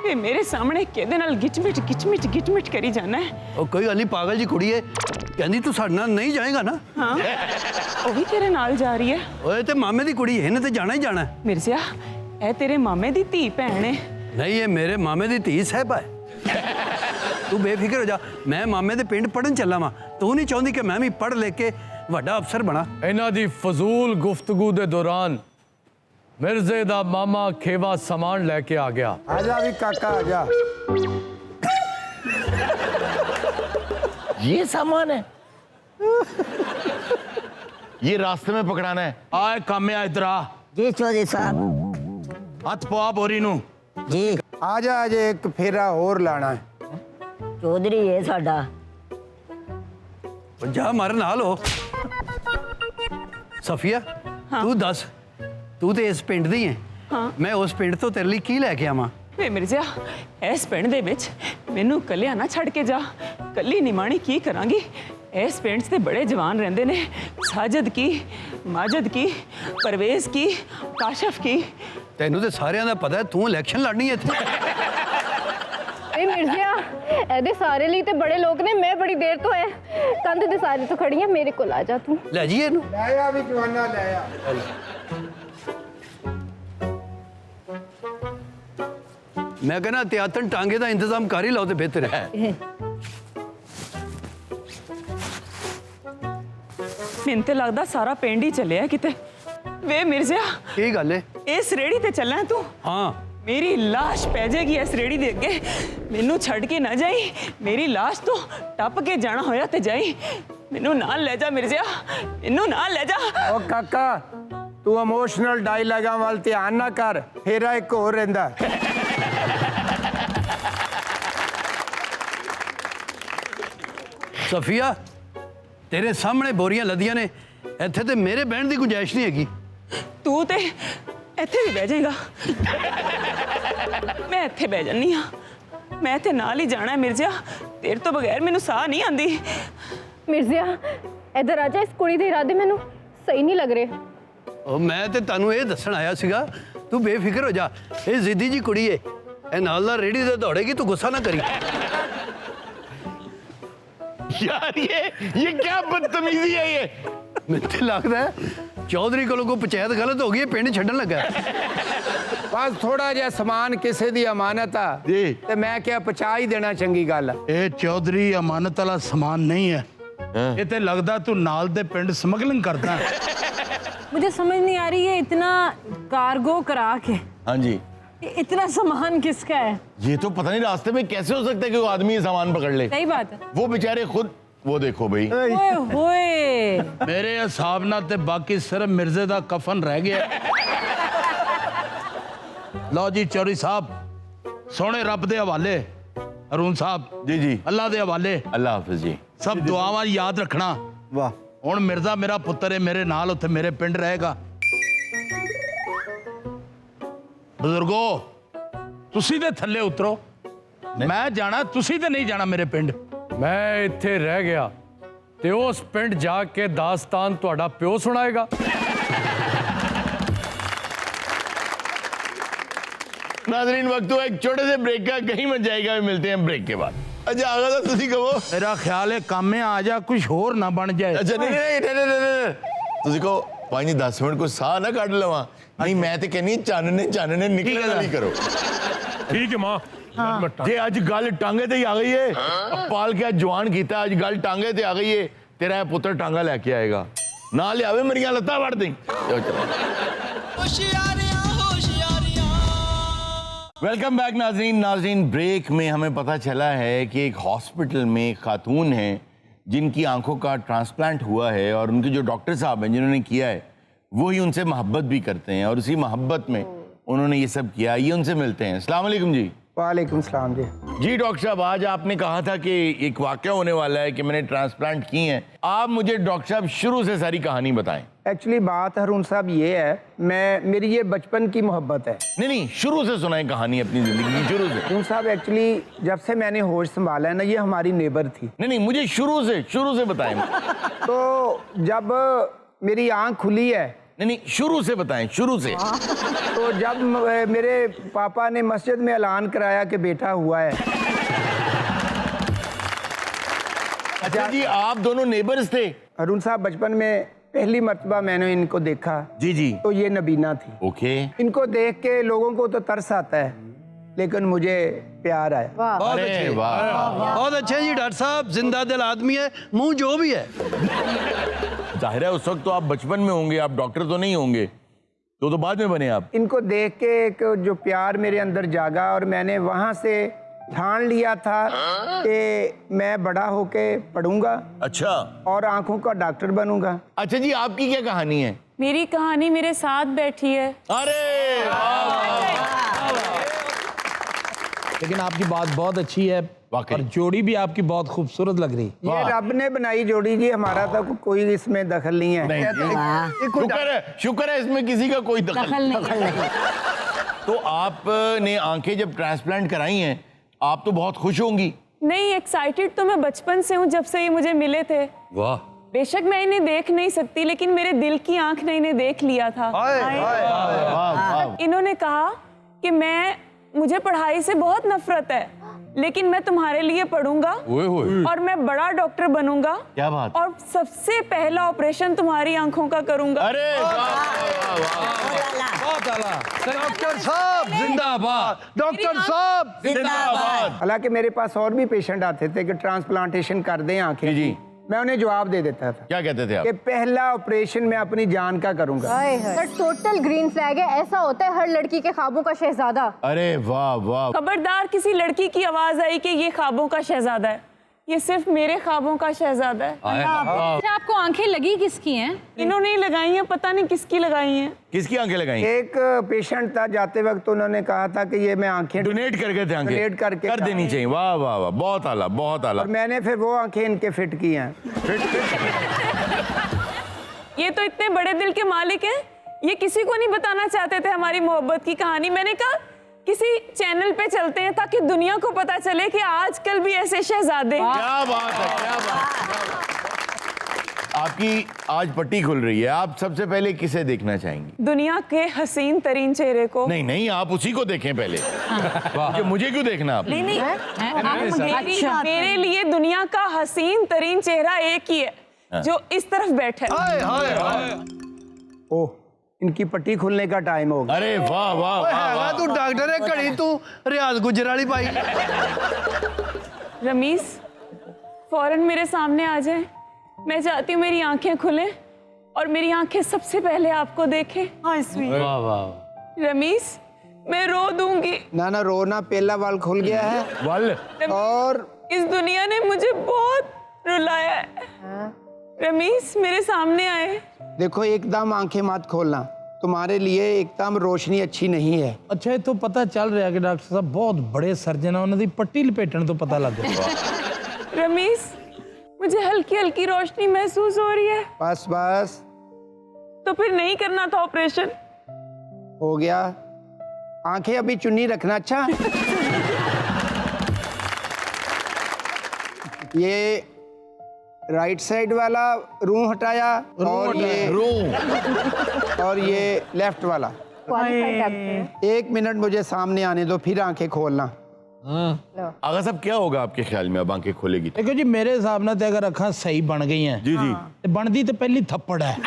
वे मेरे सामने किहदे नाल गिचमिट करी जाना है? ओ कोई गल नहीं, पागल जी कुड़ी है, कहंदी तू साडे नाल नहीं जाएगा ना? हाँ वो भी तेरे नाल जा रही है। ओए ते मामे दी कुड़ी है, इन्हें ते जाना ही जाना है। मिर्जिया ए तेरे मामे दी धी भैन है। नहीं ये मेरे मामे दी धी साहिबा है। तू बेफिक्र हो जा, मैं मामे दे पिंड पढ़न चला वा। तू नहीं चाहती कि मैं भी पढ़ लेके वड्डा अफसर बना? ਇਹਨਾਂ ਦੀ ਫਜ਼ੂਲ ਗੁਫ਼ਤਗੂ ਦੇ ਦੌਰਾਨ ਮਿਰਜ਼ੇ ਦਾ ਮਾਮਾ ਖੇਵਾ ਸਾਮਾਨ ਲੈ ਕੇ ਆ ਗਿਆ। आजा भी काका आजा। ये सामान है ये रास्ते में पकड़ाना है। आए काम्या इधर आ, जी चौधरी साहब हथ पवा बोरी नू। जी आजा अजे एक फेरा होर लाना है। चौधरी है साडा। जा हमारे नाल हो। सफिया तू दस, तू तो इस पिंड दी है, मैं उस पिंड तो तेरे लिए की लैके आवां? वे मिर्जिया इस पिंड दे विच मैनू कलिया ना छड़ के जा। कली निमाणी की करांगी? इस पिंड से बड़े जवान रहंदे ने, साजिद की, माजिद की, परवेज की, काशफ की। तेनू तो सारियां दा पता है, तू इलेक्शन लड़नी है इत्थे। ਏ ਮਿਰਜ਼ਿਆ ਇਹਦੇ ਸਾਰੇ ਲਈ ਤੇ ਬੜੇ ਲੋਕ ਨੇ। ਮੈਂ ਬੜੀ ਦੇਰ ਤੋਂ ਹੈ ਕੰਧ ਦੇ ਸਾਰੇ ਤੋਂ ਖੜੀ ਆ। ਮੇਰੇ ਕੋਲ ਆ ਜਾ ਤੂੰ। ले जाइए इनू। लाया भी जवाना लाया। मैं कहना त्यातन टांगे का इंतजाम कर ही लो तो बेहतर है। मैनूं ते लगदा सारा पिंड ही चलिया किते। वे मिर्जिया की गल है? इस रेड़ी ते चलना है तू? हाँ मेरी लाश पै जाएगी इस रेड़ी दे अगे। मैनू छड़ के ना जाई, मेरी लाश तो टप के जाना होया ते जाई। मैनू नाल ले जा मिर्जिया, मैनू नाल ले जा। ओ काका तू इमोशनल डायलॉगां वाल ध्यान ना कर, फेरा एक होर रहिंदा। सफिया तेरे सामने बोरियां लदियां ने, इत्थे ते मेरे बहन की गुंजाइश नहीं हैगी। तू ते ਇੱਥੇ ਵੀ ਬਹਿ ਜਾਏਗਾ। ਮੈਂ ਇੱਥੇ ਬਹਿ ਜੰਨੀ ਆ। ਮੈਂ ਤੇ ਨਾਲ ਹੀ ਜਾਣਾ ਹੈ ਮਿਰਜ਼ਾ। ਤੇਰੇ ਤੋਂ ਬਗੈਰ ਮੈਨੂੰ ਸਾਹ ਨਹੀਂ ਆਂਦੀ। ਮਿਰਜ਼ਿਆ ਇੱਧਰ ਆ ਜਾ। ਇਸ ਕੁੜੀ ਦੇ ਇਰਾਦੇ ਮੈਨੂੰ ਸਹੀ ਨਹੀਂ ਲੱਗ ਰਹੇ। ਉਹ ਮੈਂ ਤੇ ਤੁਹਾਨੂੰ ਇਹ ਦੱਸਣ ਆਇਆ ਸੀਗਾ, ਤੂੰ ਬੇਫਿਕਰ ਹੋ ਜਾ। ਇਹ ਜ਼ਿੱਦੀ ਜੀ ਕੁੜੀ ਏ, ਇਹ ਨਾਲ ਨਾਲ ਰੇੜੀ ਤੇ ਦੌੜੇਗੀ, ਤੂੰ ਗੁੱਸਾ ਨਾ ਕਰੀ। यार ये क्या बदतमीजी है ये? ਮੈਨੂੰ ਤੇ ਲੱਗਦਾ ਹੈ ਚੌਧਰੀ ਕੋਲੋਂ ਕੋਈ ਪੰਚਾਇਤ ਗਲਤ ਹੋ ਗਈ ਹੈ, ਪਿੰਡ ਛੱਡਣ ਲੱਗਾ। बस थोड़ा जिहा समान किसी दी अमानत आ जी। ते मैं क्या पहुंचा ही देना चंगी गल आ। ਇਹ ਚੌਧਰੀ ਅਮਾਨਤ ਵਾਲਾ ਸਮਾਨ ਨਹੀਂ ਹੈ, ਇਹ ਤੇ ਲੱਗਦਾ ਤੂੰ ਨਾਲ ਦੇ ਪਿੰਡ ਸਮਗਲਿੰਗ ਕਰਦਾ। मुझे समझ नहीं आ रही है इतना कार्गो करा के हाँ जी इतना सामान किसका है? ये तो पता नहीं रास्ते में कैसे हो सकता है कि वो आदमी ये सामान पकड़ ले। सही बात है। वो बेचारे खुद वो देखो भाई। ओए होए ਮੇਰੇ ਹਿਸਾਬ ਨਾਲ ਤੇ ਬਾਕੀ ਸਿਰਫ ਮਿਰਜ਼ੇ ਦਾ ਕਫਨ ਰਹਿ ਗਿਆ। ਲਓ ਜੀ ਚੌਧਰੀ ਸਾਹਿਬ, ਸੋਹਣੇ ਰੱਬ ਦੇ ਹਵਾਲੇ, अरुण साहब जी जी अल्लाह दे हवाले, अल्लाह हाफिज जी। सब दुआवां याद रखना। वाह ਹੁਣ ਮਿਰਜ਼ਾ ਮੇਰਾ ਪੁੱਤਰ ਹੈ, ਮੇਰੇ ਨਾਲ ਉੱਥੇ ਮੇਰੇ ਪਿੰਡ ਰਹੇਗਾ। ਬਜ਼ੁਰਗੋ ਤੁਸੀਂ ਤੇ ਥੱਲੇ ਉਤਰੋ, ਮੈਂ ਜਾਣਾ, ਤੁਸੀਂ ਤੇ ਨਹੀਂ ਜਾਣਾ ਮੇਰੇ ਪਿੰਡ। ਮੈਂ ਇੱਥੇ ਰਹਿ ਗਿਆ ਤੇ ਉਸ ਪਿੰਡ ਜਾ ਕੇ ਦਾਸਤਾਨ ਤੁਹਾਡਾ ਪਿਓ ਸੁਣਾਏਗਾ। नाजरीन वक्त हुआ एक छोटे से ब्रेक का, कहीं मत जाएगा, मिलते हैं ब्रेक के बाद। अच्छा आगा था तुसी कहो। ਮੇਰਾ ਖਿਆਲ ਹੈ ਕਾਮੇ ਆ ਜਾ, ਕੁਝ ਹੋਰ ਨਾ ਬਣ ਜਾਏ। अच्छा नहीं तुसी कहो 5-10 मिनट को साह ना कट लवा, नहीं मैं तो कहनी चानने निकले नहीं करो। ठीक है मां। जे अज गल टांगे ते ही आ गई है, पाल के आज जवान कीता, अज गल टांगे ते आ गई है, तेरा पुत्र टांगा लेके आएगा, ना लियावे मेरियां लत्तां वड़ दें। वेलकम बैक नाजरीन ब्रेक में हमें पता चला है कि एक हॉस्पिटल में एक खातून है जिनकी आंखों का ट्रांसप्लांट हुआ है, और उनके जो डॉक्टर साहब हैं जिन्होंने किया है वो ही उनसे मोहब्बत भी करते हैं, और उसी मोहब्बत में उन्होंने ये सब किया। ये उनसे मिलते हैं। अस्सलाम वालेकुम जी। वालेकुम सलाम जी। जी डॉक्टर साहब, आज आपने कहा था कि एक वाक़या होने वाला है कि मैंने ट्रांसप्लांट की हैं। आप मुझे डॉक्टर साहब शुरू से सारी कहानी बताएं। एक्चुअली बात हारून साहब ये है, मेरी ये बचपन की मोहब्बत है। नहीं शुरू से सुनाएं कहानी अपनी जिंदगी की, शुरू से। हारून साहब एक्चुअली जब से मैंने होश संभाला है ना, ये हमारी नेबर थी। नहीं मुझे शुरू से बताएं। तो जब मेरी आँख खुली है, नहीं शुरू से बताएं, शुरू से। तो जब मेरे पापा ने मस्जिद में ऐलान कराया कि बेटा हुआ है। अच्छा जी, आप दोनों नेबर्स थे? हारून साहब बचपन में पहली मर्तबा मैंने इनको देखा। जी। तो ये नबीना थी। ओके। इनको देख के लोगों को तो तरस आता है, लेकिन मुझे प्यार आया। बहुत अच्छे, बहुत अच्छे जी डॉक्टर साहब, जिंदा दिल आदमी है, मुंह जो भी है। जाहिर है उस वक्त तो आप बचपन में होंगे, आप डॉक्टर तो नहीं होंगे, तो बाद में बने आप। इनको देख के एक जो प्यार मेरे अंदर जागा, और मैंने वहां से ठान लिया था कि मैं बड़ा होके पढ़ूंगा। अच्छा। और आंखों का डॉक्टर बनूंगा। अच्छा जी, आपकी क्या कहानी है? मेरी कहानी मेरे साथ बैठी है। अरे लेकिन आपकी बात बहुत अच्छी है, और जोड़ी भी आपकी बहुत खूबसूरत लग रही। ये रब ने बनाई जोड़ी जी, हमारा तो कोई इसमें दखल नहीं है। शुक्र है इसमें किसी का कोई दखल नहीं। तो आपने आंखें जब ट्रांसप्लांट कराई हैं, आप तो बहुत खुश होंगी। नहीं, एक्साइटेड तो मैं बचपन से हूँ, जब से ये मुझे मिले थे। वाह। बेशक मैं इन्हें देख नहीं सकती, लेकिन मेरे दिल की आंख ने इन्हें देख लिया था। इन्होंने कहा कि मुझे पढ़ाई से बहुत नफरत है, लेकिन मैं तुम्हारे लिए पढ़ूंगा और मैं बड़ा डॉक्टर बनूंगा। क्या बात। और सबसे पहला ऑपरेशन तुम्हारी आंखों का करूंगा। अरे डॉक्टर साहब जिंदाबाद, डॉक्टर साहब जिंदाबाद। हालांकि मेरे पास और भी पेशेंट आते थे कि ट्रांसप्लांटेशन कर दें आंखें। जी। मैं उन्हें जवाब दे देता था। क्या कहते थे आप? कि पहला ऑपरेशन मैं अपनी जान का करूंगा। सर टोटल ग्रीन फ्लैग है, ऐसा होता है हर लड़की के ख्वाबों का शहजादा। अरे वाह वाह। खबरदार किसी लड़की की आवाज आई कि ये ख्वाबों का शहजादा है, ये सिर्फ मेरे ख्वाबों का शहजादा है। आपको आंखें लगी किसकी हैं? इन्होंने ही लगाई हैं, पता नहीं किसकी लगाई हैं। किसकी आंखें लगाई? एक पेशेंट था, जाते वक्त उन्होंने कहा था कि ये मैं आंखें डोनेट करके थे, आंखें डोनेट करके कर देनी चाहिए। वाह वाह वाह, बहुत आला, बहुत आला। और मैंने फिर वो आंखें इनके फिट की हैं। ये तो इतने बड़े दिल के मालिक हैं, ये किसी को नहीं बताना चाहते थे हमारी मोहब्बत की कहानी। मैंने कहा किसी चैनल पे चलते हैं ताकि दुनिया को पता चले कि आजकल भी ऐसे शहजादे हैं। क्या बात है, क्या बात। आपकी आज पट्टी खुल रही है, आप सबसे पहले किसे देखना चाहेंगी? दुनिया के हसीन तरीन चेहरे को। नहीं आप उसी को देखें पहले। मुझे क्यों देखना आप? मेरे लिए दुनिया का हसीन तरीन चेहरा एक ही है जो इस तरफ बैठा है। ओह, इनकी पट्टी खुलने का टाइम हो गया। अरे वाह वाह वाह। तू डॉक्टर है, घड़ी तू रियाज गुजराली पाई। रमीज फौरन मेरे सामने आ जाए, मैं चाहती हूँ मेरी आंखें खुलें और मेरी आंखें सबसे पहले आपको देखें। वाह वाह। रमीज मैं रो दूंगी। ना रोना, पहला वाल खुल गया है। वाल। और इस दुनिया ने मुझे बहुत रुलाया है। रमीज मेरे सामने आए। देखो एकदम आंखें मत खोलना, तुम्हारे लिए एकदम रोशनी अच्छी नहीं है। अच्छा ये तो पता चल रहा है कि डॉक्टर साहब बहुत बड़े सर्जन है, उन्होंने पट्टी लपेटने तो पता लग गया। रमीज मुझे हल्की हल्की रोशनी महसूस हो रही है। बस बस तो फिर नहीं करना था ऑपरेशन? हो गया। आंखें अभी चुन्नी रखना। अच्छा ये राइट साइड वाला रूम हटाया और ये लेफ्ट वाला। एक मिनट मुझे सामने आने दो, फिर आंखें खोलना। आगा साहब क्या होगा आपके ख्याल में अब आंखें खोलेगी? देखो जी मेरे हिसाब नाल ते अगर अखां सही बन गई हैं जी जी ते बनदी ते पहली थप्पड़ है।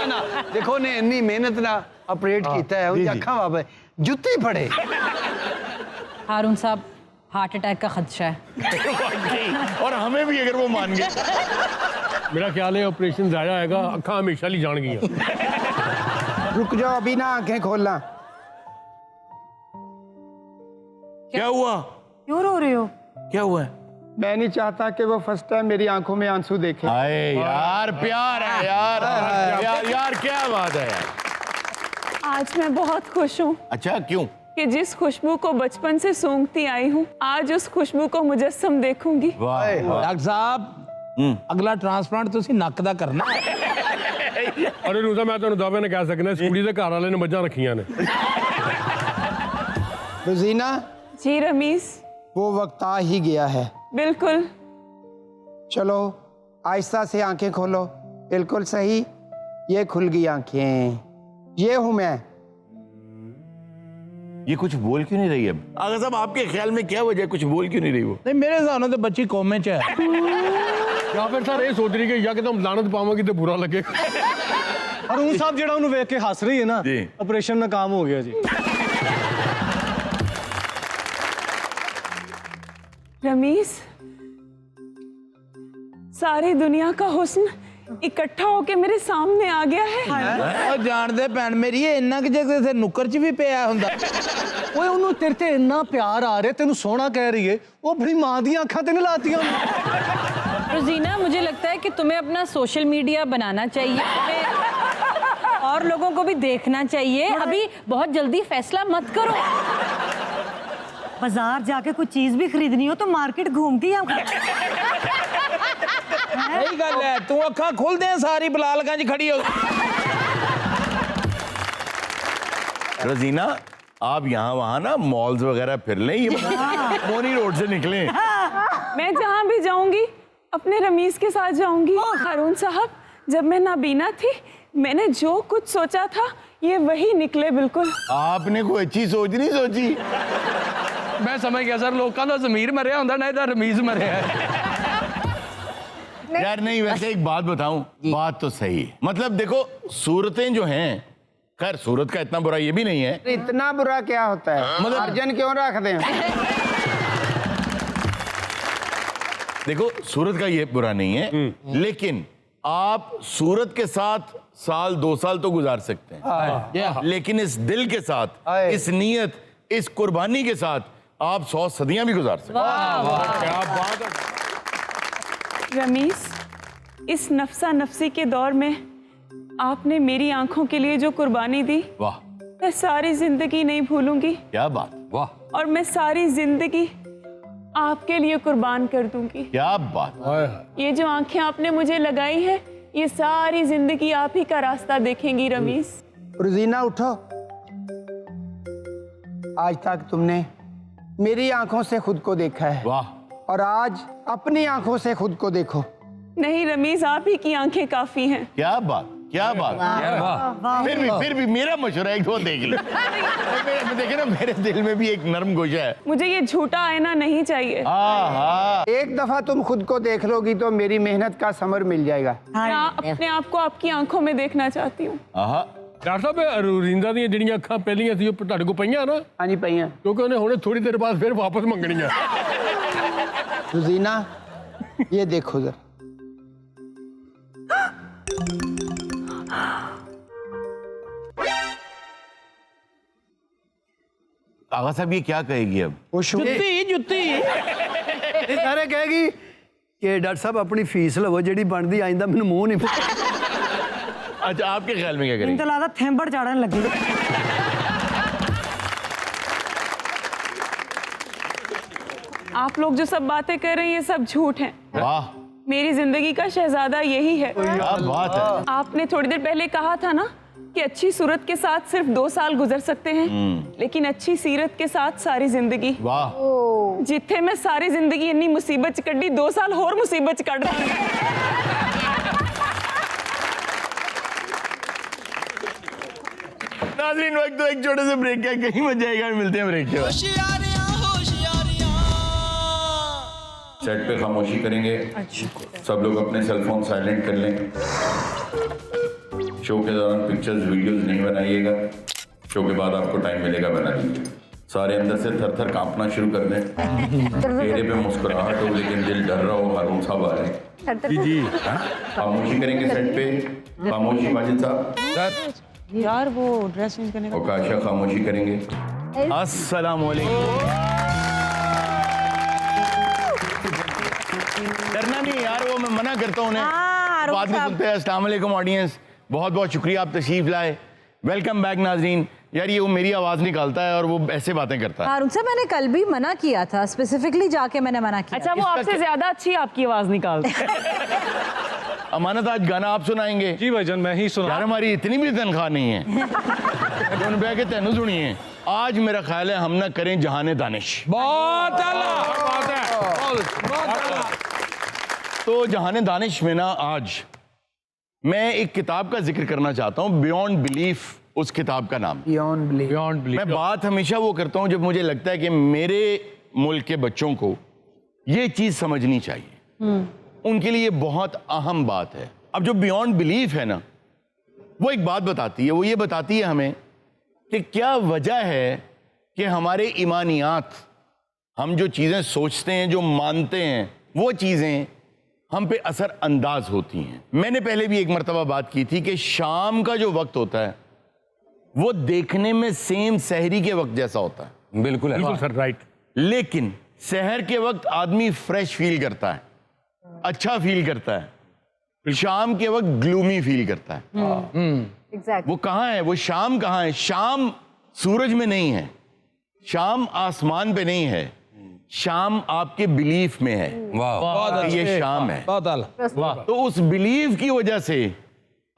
ना देखो ने इन्नी मेहनत ना ऑपरेट कीता है, उनकी अखां वापे जुत्ती फड़े। हारून साहब हार्ट अटैक का खदशा है। और हमें भी अगर वो मान गए। मेरा ख्याल है ऑपरेशन ज़्यादा आएगा, अखा हमेशा ली जान गई। रुक जाओ, अभी ना आंखें खोलना। क्या हुआ? क्यों रो रहे हो? क्या हुआ है? मैं नहीं चाहता कि वो फर्स्ट टाइम मेरी आंखों में आंसू देखे। अरे यार प्यार है यार, यार क्या बात है यार। आज मैं बहुत खुश हूँ अच्छा क्यों? कि जिस खुशबू को बचपन से सूंघती आई हूँ, आज उस खुशबू को मुजस्सम देखूंगी। डॉक्टर साहब अगला ट्रांसप्लांट तुसी नक दा करना। अरे रूसा मैं तुहानू दावे ने कह सकना, इस कुड़ी दे घर वाले ने मज्जां रखियां ने। रोजीना जी रमीज, वो वक्त आ ही गया है। बिल्कुल। चलो आहिस्ता से आंखें खोलो। बिल्कुल सही, ये खुल गई आंखें। ये हूं मैं। ये कुछ बोल क्यों नहीं रही अब? आगा साहब आपके ख्याल में क्या वजह, कुछ बोल क्यों नहीं रही वो? नहीं मेरे हिसाब नाल ते बच्ची कोमे च है। या फिर सर ये सोच रही कि या कि तुम लानत पावांगी तो बुरा लगेगा। हारून साहब जेड़ा उन्हें वेख के हंस रही है ना, जी। ऑपरेशन नाकाम हो गया जी। रमीज, सारी दुनिया का हुस्न इकट्ठा होके मेरे सामने आ गया है। और जान दे भैन मेरी ये इन्ना कि जे किसे नुक्कर च भी पिया हुंदा। ओए उन्हें तेरे ते इन्ना प्यार आ रहा, तेनू सोना कह रही है, वो अपनी मां दी आंखां ते नहीं लातियां। रोजीना, मुझे लगता है कि तुम्हें अपना सोशल मीडिया बनाना चाहिए और लोगों को भी देखना चाहिए। अभी बहुत जल्दी फैसला मत करो। बाजार जाके कोई चीज भी खरीदनी हो तो मार्केट घूम के यहाँ सही गल है, तू अखां खोल दे सारी बलालगंज खड़ी हो। रोजीना आप यहाँ वहाँ ना मॉल्स वगैरह फिर लें, ये मोनी रोड से निकलें। मैं जहाँ भी जाऊंगी अपने रमीज के साथ जाऊंगी। हारून साहब, जब मैं नाबीना थी मैंने जो कुछ सोचा था ये वही निकले। बिल्कुल आपने कोई अच्छी सोच नहीं सोची। मैं समझ गया सर, लोगों का ज़मीर मरिया होंदा ना, इधर रमीज मरिया है। यार नहीं, वैसे एक बात बताऊं, बात तो सही है। मतलब देखो सूरतें जो हैं, खैर सूरत का इतना बुरा ये भी नहीं है। इतना बुरा क्या होता है? मतलब अर्जन क्यों रख दें? देखो सूरत का ये बुरा नहीं है, लेकिन आप सूरत के साथ साल 2 साल तो गुजार सकते हैं, लेकिन इस दिल के साथ, इस नीयत, इस कुर्बानी के साथ आप 100 सदियां भी गुजार सकते हैं। क्या बात है। रमीज, इस नफसा नफसी के दौर में आपने मेरी आंखों के लिए जो कुर्बानी दी, वाह, मैं सारी जिंदगी नहीं भूलूंगी। क्या बात, वाह। और मैं सारी जिंदगी आपके लिए कुर्बान कर दूंगी। क्या बात। ये जो आंखें आपने मुझे लगाई हैं, ये सारी जिंदगी आप ही का रास्ता देखेंगी। रमीज, रोजीना उठो। आज तक तुमने मेरी आंखों से खुद को देखा है, वाह, और आज अपनी आंखों से खुद को देखो। नहीं रमीज, आप ही की आंखें काफी हैं। क्या बात, क्या बात। फिर भी मेरा मशवरा एक दो देख लो। देखे ना, मेरे दिल में भी एक नरम गोशा है। मुझे ये झूठा आईना नहीं चाहिए। एक दफा तुम खुद को देख लोगी तो मेरी मेहनत का समर मिल जाएगा। मैं अपने आप को आपकी आंखों में देखना चाहती हूँ। डॉक्टर साहब रोजिंदा दी ਜਿਹੜੀਆਂ ਅੱਖਾਂ ਪਹਿਲੀਆਂ ਸੀ ਉਹ ਤੁਹਾਡੇ ਕੋਲ ਪਈਆਂ ਨਾ? ਹਾਂਜੀ ਪਈਆਂ। ਕਿਉਂਕਿ ਉਹਨੇ ਹੁਣੇ ਥੋੜੀ ਦੇਰ ਬਾਅਦ ਫਿਰ ਵਾਪਸ ਮੰਗਣੀਆਂ। रोजीना ये देखो जरा। आगा साहब ये क्या कहेगी अब? जुत्ती सारे कहेगी कि डॉक्टर साहब अपनी फीस लवो जेडी बनदी आइंदा मैनू मुंह नहीं। अच्छा आपके ख्याल में क्या करेंगे? तो लगता थेंबड़ चाड़न लगी। आप लोग जो सब बातें कर रहे हैं ये सब झूठ हैं। वाह, मेरी जिंदगी का शहजादा यही है। क्या बात है। आपने थोड़ी देर पहले कहा था ना कि अच्छी सूरत के साथ सिर्फ 2 साल गुजर सकते हैं, लेकिन अच्छी सीरत के साथ सारी जिंदगी। वाह। जिथे मैं सारी जिंदगी इन्नी मुसीबत च कड्डी, 2 साल होर मुसीबत च कड्ढ रही हूं। नाज़रीन, वक्त तो एक छोटे से ब्रेक का, कहीं मत जाएगा, मिलते हैं ब्रेक के बाद। सेट पे खामोशी करेंगे। सब लोग अपने सेल फोन साइलेंट कर लें। शो के दौरान पिक्चर्स वीडियोस नहीं बनाइएगा। शो के बाद आपको टाइम मिलेगा बना लीजिए। सारे अंदर से थर थर कांपना शुरू कर दें। चेहरे पे मुस्कुराहट हो लेकिन दिल डर रहा हो। हारून साहब आ रहे हैं। जी खामोशी करेंगे सेट पे। खामोशी माजिद साहब। यार वो ड्रेस चेंज करने का। ओकाशा खामोशी करेंगे। अस्सलाम वालेकुम। डरना नहीं यार, वो मैं मना करता हूँ उन्हें। बाद में सुनते हैं। अस्सलाम वालेकुम ऑडियंस, बहुत बहुत शुक्रिया आप तशरीफ लाए। वेलकम बैक नाजरीन। यार ये वो मेरी आवाज़ निकालता है और वो ऐसे बातें करता है। हारून साहब, मैंने कल भी मना किया था, स्पेसिफिकली जाके मैंने मना किया। अच्छा, वो आपसे ज्यादा अच्छी आपकी आवाज निकालता है। अमानत, आज गाना आप सुनाएंगे? जी भाईजान, मैं ही सुना। यार हमारी इतनी भी तनख्वाह नहीं है। उन बह के तेनू सुनिए। आज मेरा ख्याल है हम ना करें जहाने दानिश। बहुत आला, बहुत है, बहुत आला। तो जहाने दानिश में ना आज मैं एक किताब का जिक्र करना चाहता हूँ, बियॉन्ड बिलीफ उस किताब का नाम। Beyond belief. मैं बात हमेशा वो करता हूँ जब मुझे लगता है कि मेरे मुल्क के बच्चों को ये चीज़ समझनी चाहिए। उनके लिए बहुत अहम बात है। अब जो बियॉन्ड बिलीफ है ना, वो एक बात बताती है। वो ये बताती है हमें कि क्या वजह है कि हमारे ईमानियात, हम जो चीज़ें सोचते हैं, जो मानते हैं, वो चीज़ें हम पे असर अंदाज होती हैं। मैंने पहले भी एक मरतबा बात की थी कि शाम का जो वक्त होता है वो देखने में सेम सहरी के वक्त जैसा होता है। बिल्कुल सर, राइट। लेकिन सहर के वक्त आदमी फ्रेश फील करता है, अच्छा फील करता है। शाम के वक्त ग्लूमी फील करता है। वो कहाँ है? वो शाम कहाँ है? शाम सूरज में नहीं है, शाम आसमान पे नहीं है, शाम आपके बिलीफ में है। वाह, ये शाम है। बहुत आला। तो उस बिलीफ की वजह से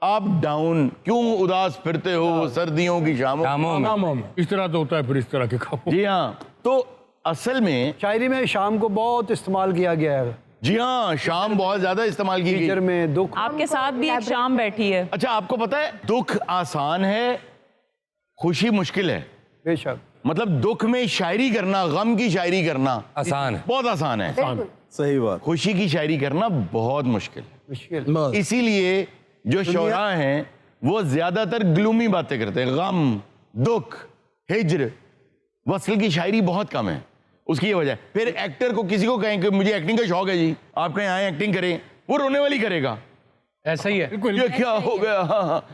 आप डाउन क्यों उदास फिरते हो सर्दियों की शामों में? इस तरह तो होता है, फिर इस तरह के काम। जी हाँ, तो असल में शायरी में शाम को बहुत इस्तेमाल किया गया है। जी हाँ, शाम बहुत ज्यादा इस्तेमाल की गई। में दुख। आपके साथ भी एक शाम बैठी है। अच्छा, आपको पता है दुख आसान है, खुशी मुश्किल है। बेशक। मतलब दुख में शायरी करना, गम की शायरी करना आसान है, बहुत आसान है। सही बात। खुशी की शायरी करना बहुत मुश्किल है। मुश्किल। इसीलिए जो शोरा हैं वो ज्यादातर ग्लूमी बातें करते हैं। गम, दुख, हिज्र, वसल की शायरी बहुत कम है। उसकी ये वजह। फिर एक्टर को, किसी को कहें कि मुझे एक्टिंग का शौक है जी, आप कहें आए एक्टिंग करें, वो रोने वाली करेगा। ऐसा ही है। ये क्या हो गया? हाँ।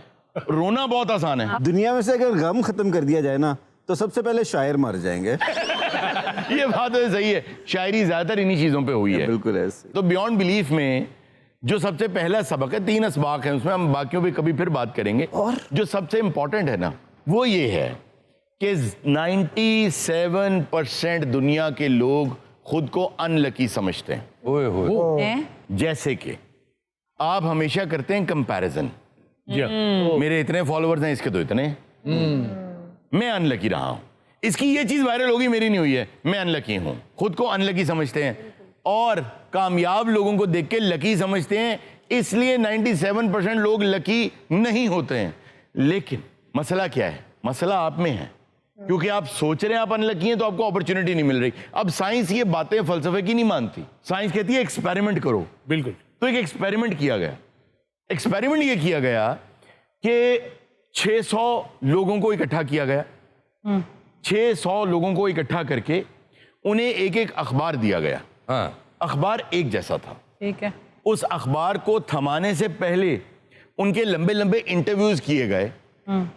रोना बहुत आसान है। दुनिया में से अगर गम खत्म कर दिया जाए ना, तो सबसे पहले शायर मर जाएंगे। ये बात तो सही है। शायरी ज्यादातर इन्हीं चीजों पे हुई है। बिल्कुल ऐसे। तो बियॉन्ड बिलीफ में जो सबसे पहला सबक है, 3 असबाक हैं, उसमें हम बाकियों पे कभी फिर बात करेंगे। और जो सबसे इंपॉर्टेंट है ना, वो ये है कि 97% दुनिया के लोग खुद को अनलकी समझते हैं। ओए होए। जैसे कि आप हमेशा करते हैं कंपैरिजन। मेरे इतने फॉलोअर्स हैं, इसके तो इतने, मैं अनलकी रहा हूं। इसकी ये चीज वायरल होगी, मेरी नहीं हुई है, मैं अनलकी हूं। खुद को अनलकी समझते हैं और कामयाब लोगों को देख के लकी समझते हैं। इसलिए 97% लोग लकी नहीं होते हैं। लेकिन मसला क्या है? मसला आप में है, क्योंकि आप सोच रहे हैं आप अनलकी हैं, तो आपको अपॉर्चुनिटी नहीं मिल रही। अब साइंस ये बातें फलसफे की नहीं मानती। साइंस कहती है एक्सपेरिमेंट करो। बिल्कुल। तो एक एक्सपेरिमेंट किया गया। एक्सपेरिमेंट ये किया गया कि 600 लोगों को इकट्ठा किया गया। 600 लोगों को इकट्ठा करके उन्हें एक एक अखबार दिया गया। हाँ। अखबार एक जैसा था। ठीक है। उस अखबार को थमाने से पहले उनके लंबे लंबे इंटरव्यूज किए गए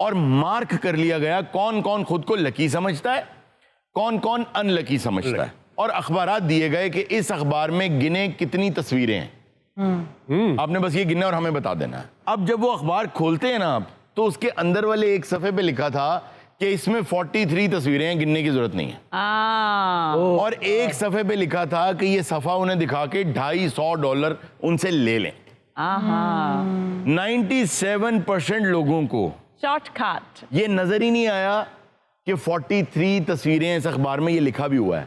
और मार्क कर लिया गया कौन कौन खुद को लकी समझता है, कौन कौन अनलकी समझता है। और अखबारात दिए गए कि इस अखबार में गिने कितनी तस्वीरें हैं, आपने बस ये गिनना और हमें बता देना है। अब जब वो अखबार खोलते हैं ना आप, तो उसके अंदर वाले एक सफ़े पे लिखा था कि इसमें 43 तस्वीरें हैं, गिनने की जरूरत नहीं है। और एक सफ़े पे लिखा था कि ये सफ़ा उन्हें दिखा के $250 उनसे ले लें। 97% लोगों को शॉर्टकट ये नजर ही नहीं आया कि 43 तस्वीरें इस अखबार में ये लिखा भी हुआ है।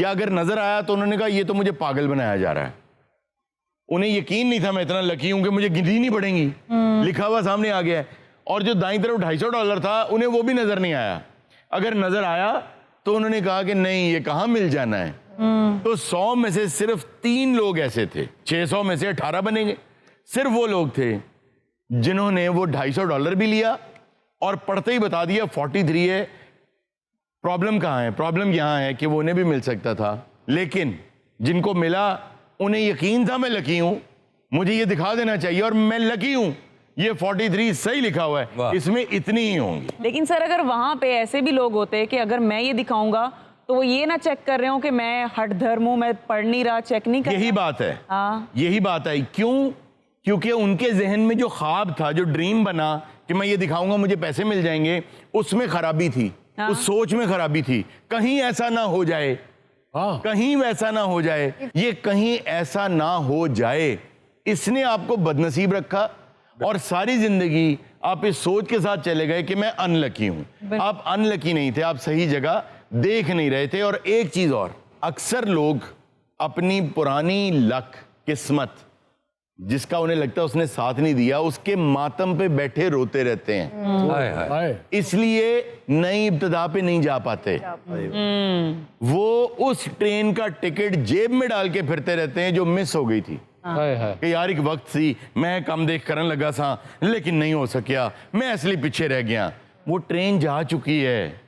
या अगर नजर आया तो उन्होंने कहा ये तो मुझे पागल बनाया जा रहा है। उन्हें यकीन नहीं था मैं इतना लकी हूं कि मुझे गिननी नहीं पड़ेंगी, लिखा हुआ सामने आ गया है। और जो दाईं तरफ $250 था उन्हें वो भी नजर नहीं आया। अगर नजर आया तो उन्होंने कहा कि नहीं ये कहाँ मिल जाना है। तो 100 में से सिर्फ 3 लोग ऐसे थे, 600 में से 18 बनेंगे। सिर्फ वो लोग थे जिन्होंने वो $250 भी लिया और पढ़ते ही बता दिया 43 है। प्रॉब्लम कहाँ है? प्रॉब्लम यहाँ है कि वो उन्हें भी मिल सकता था, लेकिन जिनको मिला उन्हें यकीन था मैं लकी हूं, मुझे ये दिखा देना चाहिए और मैं लकी हूं, ये 43 सही लिखा हुआ है, इसमें इतनी ही होंगी। लेकिन सर अगर वहां पे ऐसे भी लोग होते कि अगर मैं ये दिखाऊंगा तो वो ये ना चेक कर रहे हो कि मैं हट धर्म हूं, मैं पढ़ नहीं रहा, चेक नहीं कर यही रहा। बात है। हाँ। यही बात है। क्यों? क्योंकि उनके जहन में जो ख्वाब था, जो ड्रीम बना कि मैं ये दिखाऊंगा मुझे पैसे मिल जाएंगे, उसमें खराबी थी। हाँ। उस सोच में खराबी थी। कहीं ऐसा ना हो जाए, कहीं वैसा ना हो जाए, ये कहीं ऐसा ना हो जाए, इसने आपको बदनसीब रखा और सारी जिंदगी आप इस सोच के साथ चले गए कि मैं अनलकी हूं। आप अनलकी नहीं थे, आप सही जगह देख नहीं रहे थे। और एक चीज और, अक्सर लोग अपनी पुरानी लक, किस्मत, जिसका उन्हें लगता है उसने साथ नहीं दिया, उसके मातम पे बैठे रोते रहते हैं। इसलिए नई इब्तिदा पे नहीं जा पाते। वो उस ट्रेन का टिकट जेब में डाल के फिरते रहते हैं जो मिस हो गई थी। कि यार एक वक्त सी मैं कम देख करने लगा सा लेकिन नहीं हो सकिया, मैं असली पीछे रह गया। वो ट्रेन जा चुकी है,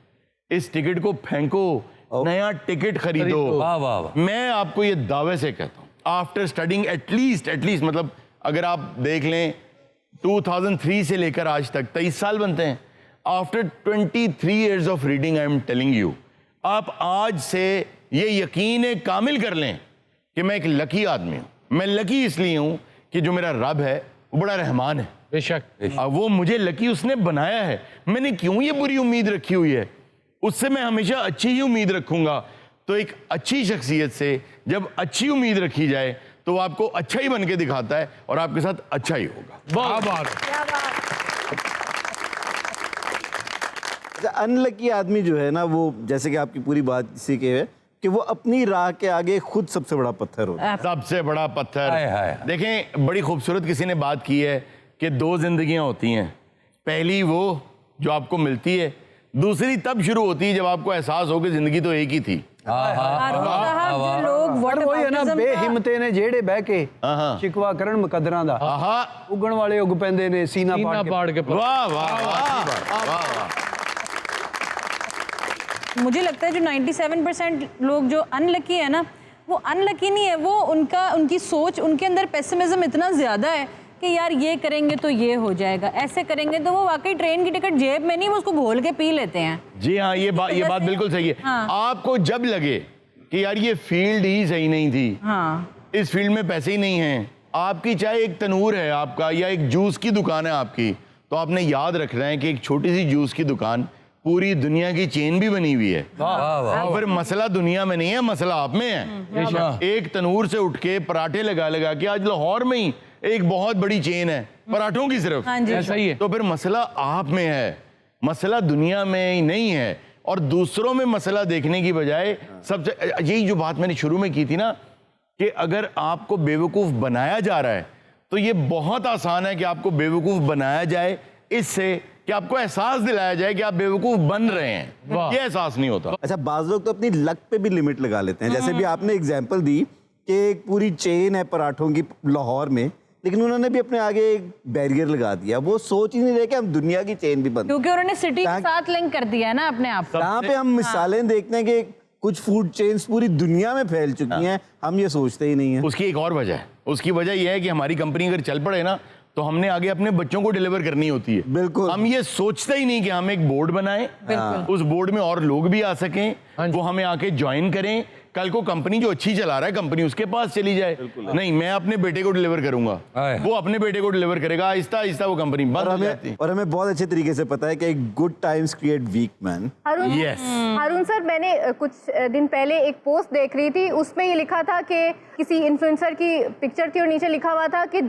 इस टिकट को फेंको, नया टिकट खरीदो। मैं आपको ये दावे से कहता हूं, आफ्टर स्टडिंग एटलीस्ट मतलब अगर आप देख लें 2003 से लेकर आज तक 23 साल बनते हैं। After 23 years of reading I am telling you, आप आज से ये यकीन कामिल कर लें कि मैं एक लकी आदमी हूं। मैं लकी इसलिए हूं कि जो मेरा रब है वो बड़ा रहमान है। बेशक वो मुझे लकी उसने बनाया है। मैंने क्यों ये बुरी उम्मीद रखी हुई है? उससे मैं हमेशा अच्छी ही उम्मीद रखूंगा। तो एक अच्छी शख्सियत से जब अच्छी उम्मीद रखी जाए तो वो आपको अच्छा ही बन के दिखाता है और आपके साथ अच्छा ही होगा। अनलकी आदमी जो है ना, वो जैसे कि आपकी पूरी बात इसी के है कि वो अपनी राह के आगे खुद सबसे बड़ा पत्थर होता है। सबसे बड़ा पत्थर। देखें, बड़ी खूबसूरत किसी ने बात की है कि 2 जिंदगियां होती हैं। पहली वो जो आपको मिलती है, दूसरी तब शुरू होती है जब आपको एहसास हो कि जिंदगी तो एक ही थी। वही है ना, बेहिम्मते ने जेड़े बह के शिकवा करन मुकदरां दा, उगण वाले उग पैंदे ने सीना पाड़ के। वाह वाह वाह। मुझे लगता है जो 97% लोग जो अनलकी है ना, वो अनलकी नहीं है, वो उनकी सोच, उनके अंदर पेसिमिज्म इतना ज्यादा है कि यार ये करेंगे तो ये हो जाएगा, ऐसे करेंगे तो वो वाकई ट्रेन की टिकट जेब में नहीं, वो उसको घोल के पी लेते हैं। जी हाँ, ये बात बिल्कुल सही है। हाँ। आपको जब लगे कि यार ये फील्ड ही सही नहीं थी, इस फील्ड में पैसे ही नहीं हैं, आपकी चाहे एक तनूर है आपका या एक जूस की दुकान है आपकी, तो आपने याद रखना है कि एक छोटी सी जूस की दुकान पूरी दुनिया की चेन भी बनी हुई है। फिर मसला दुनिया में नहीं है, मसला आप में है। एक तनूर से उठ के पराठे लगा के आज लाहौर में ही एक बहुत बड़ी चेन है पराठों की सिर्फ। सही है। तो फिर मसला आप में है, मसला दुनिया में ही नहीं है। और दूसरों में मसला देखने की बजाय सबसे, यही जो बात मैंने शुरू में की थी ना, कि अगर आपको बेवकूफ बनाया जा रहा है तो ये बहुत आसान है कि आपको बेवकूफ बनाया जाए, इससे कि आपको एहसास दिलाया जाए कि आप बेवकूफ बन रहे हैं। ये एहसास नहीं होता। अच्छा, बाज लोग तो अपनी लक पे भी लिमिट लगा लेते हैं। जैसे भी आपने एग्जांपल दी कि एक पूरी चेन है पराठों की लाहौर में, लेकिन उन्होंने भी अपने आगे एक बैरियर लगा दिया। वो सोच ही नहीं रहे कि हम दुनिया की चेन भी बंद, क्योंकि उन्होंने सिटी के साथ लिंक कर दिया है ना अपने आप को। यहाँ पे हम मिसालें देखते हैं कि कुछ फूड चेन्स पूरी दुनिया में फैल चुकी हैं, हम ये सोचते ही नहीं है। उसकी एक और वजह है, उसकी वजह यह है कि हमारी कंपनी अगर चल पड़े ना तो हमने आगे अपने बच्चों को डिलीवर करनी होती है। बिल्कुल। हम ये सोचते ही नहीं कि हम एक बोर्ड बनाएं, उस बोर्ड में और लोग भी आ सकें, वो हमें आके ज्वाइन करें, कल को कंपनी जो अच्छी चला रहा है कंपनी उसके पास चली जाए। नहीं, मैं अपने बेटे को डिलीवर करूंगा, वो अपने बेटे को डिलीवर करेगा, आहिस्ता आहिस्ता वो कंपनी बंद हो जाती है। और हमें बहुत अच्छे तरीके से पता है कि good times create weak men. Haroon sir, मैंने कुछ दिन पहले एक पोस्ट देख रही थी, उसमें ये लिखा था कि किसी इन्फ्लुएंसर की पिक्चर थी और नीचे लिखा हुआ था कि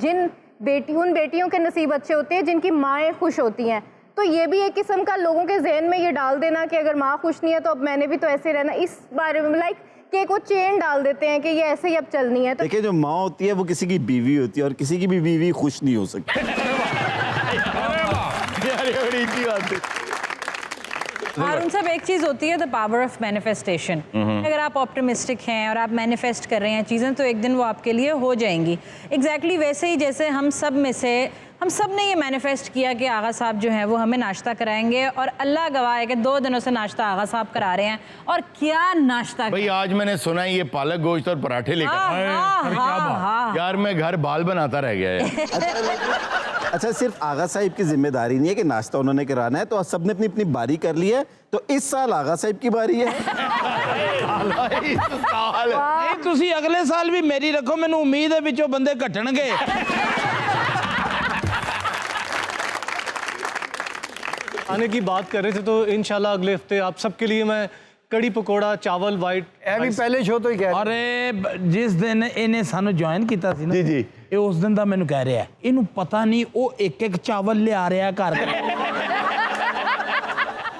उन बेटियों के नसीब अच्छे होते हैं जिनकी माएँ खुश होती हैं। तो ये भी एक किस्म का लोगों के जहन में ये डाल देना कि अगर माँ खुश नहीं है तो अब मैंने भी तो ऐसे रहना, इस बारे में लाइक कि एक वो चेन डाल देते हैं कि ये ऐसे ही अब चलनी है। तो देखिए, जो माँ होती है वो किसी की बीवी होती है और किसी की भी बीवी खुश नहीं हो सकती। हारून साहब, एक चीज़ होती है द पावर ऑफ मैनिफेस्टेशन। अगर आप ऑप्टिमिस्टिक हैं और आप मैनिफेस्ट कर रहे हैं चीज़ें, तो एक दिन वो आपके लिए हो जाएंगी। एग्जैक्टली वैसे ही जैसे हम सब ने ये मैनिफेस्ट किया कि आगा साहब जो हैं वो हमें नाश्ता कराएंगे, और अल्लाह गवाह है कि 2 दिनों से नाश्ता आगा साहब करा रहे हैं। और क्या नाश्ता भाई, आज मैंने सुना है ये पालक गोश्त और पराठे लेकर आए। यार मैं घर बाल बनाता रह गया है। अच्छा, सिर्फ आगा साहिब की जिम्मेदारी नहीं है कि नाश्ता उन्होंने कराना है, तो सबने अपनी अपनी बारी कर ली है। तो इस साल आगा साहिब की बारी है। नहीं, तुसी अगले साल भी मेरी रखो, मैनू उम्मीद है विचों बंदे घटणगे। आने की बात कर रहे थे, तो इंशाल्लाह अगले हफ्ते आप सबके लिए मैं कड़ी पकौड़ा, चावल, वाइट भी पहले शो तो ही कह अरे जिस दिन इन्हें सानू ज्वाइन किया सी ना, जी ये उस दिन दा मैनू कह रहा है, इनू पता नहीं वो एक चावल लिया रहा घर।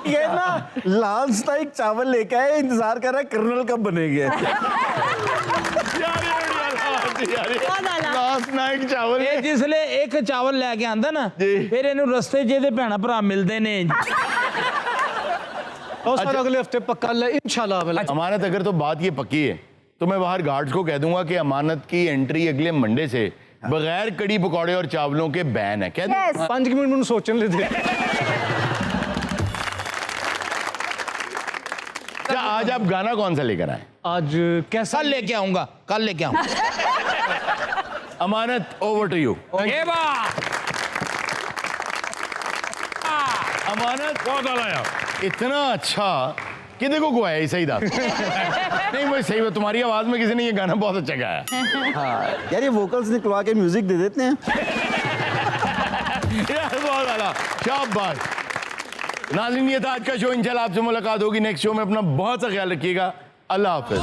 ये ना लांस नाइक चावल लेके आए, इंतजार कर रहा है कर्नल कब बनेंगे। चावल ये जिसले एक चावल लेके आंदा ना, फिर इनू रस्ते जेदे भैणा भरा मिलते ने। और सर अगले हफ्ते पक्का इंशाल्लाह। अमानत, अगर तो बात ये पक्की है तो मैं बाहर गार्ड्स को कह दूंगा कि अमानत की एंट्री अगले मंडे से बगैर कड़ी पकौड़े और चावलों के बैन है। क्या 5 मिनट में सोचने लेते। अच्छा, आज आप गाना कौन सा लेकर आए? आज कैसा कल लेके आऊंगा, कल लेके आऊंगा। अमानत, ओवर टू यू। अमानत बहुत आया, इतना अच्छा कि देखो को आया सही दाद। नहीं भाई सही बात, तुम्हारी आवाज में किसी ने ये गाना बहुत अच्छा गाया। हाँ यार, ये वोकल्स निकलवा के म्यूजिक दे देते हैं। यार बहुत आला, शाबाश। नाज़रीन, ये था आज का शो। इंशाल्लाह आपसे मुलाकात होगी नेक्स्ट शो में। अपना बहुत सा ख्याल रखिएगा। अल्लाह हाफिज।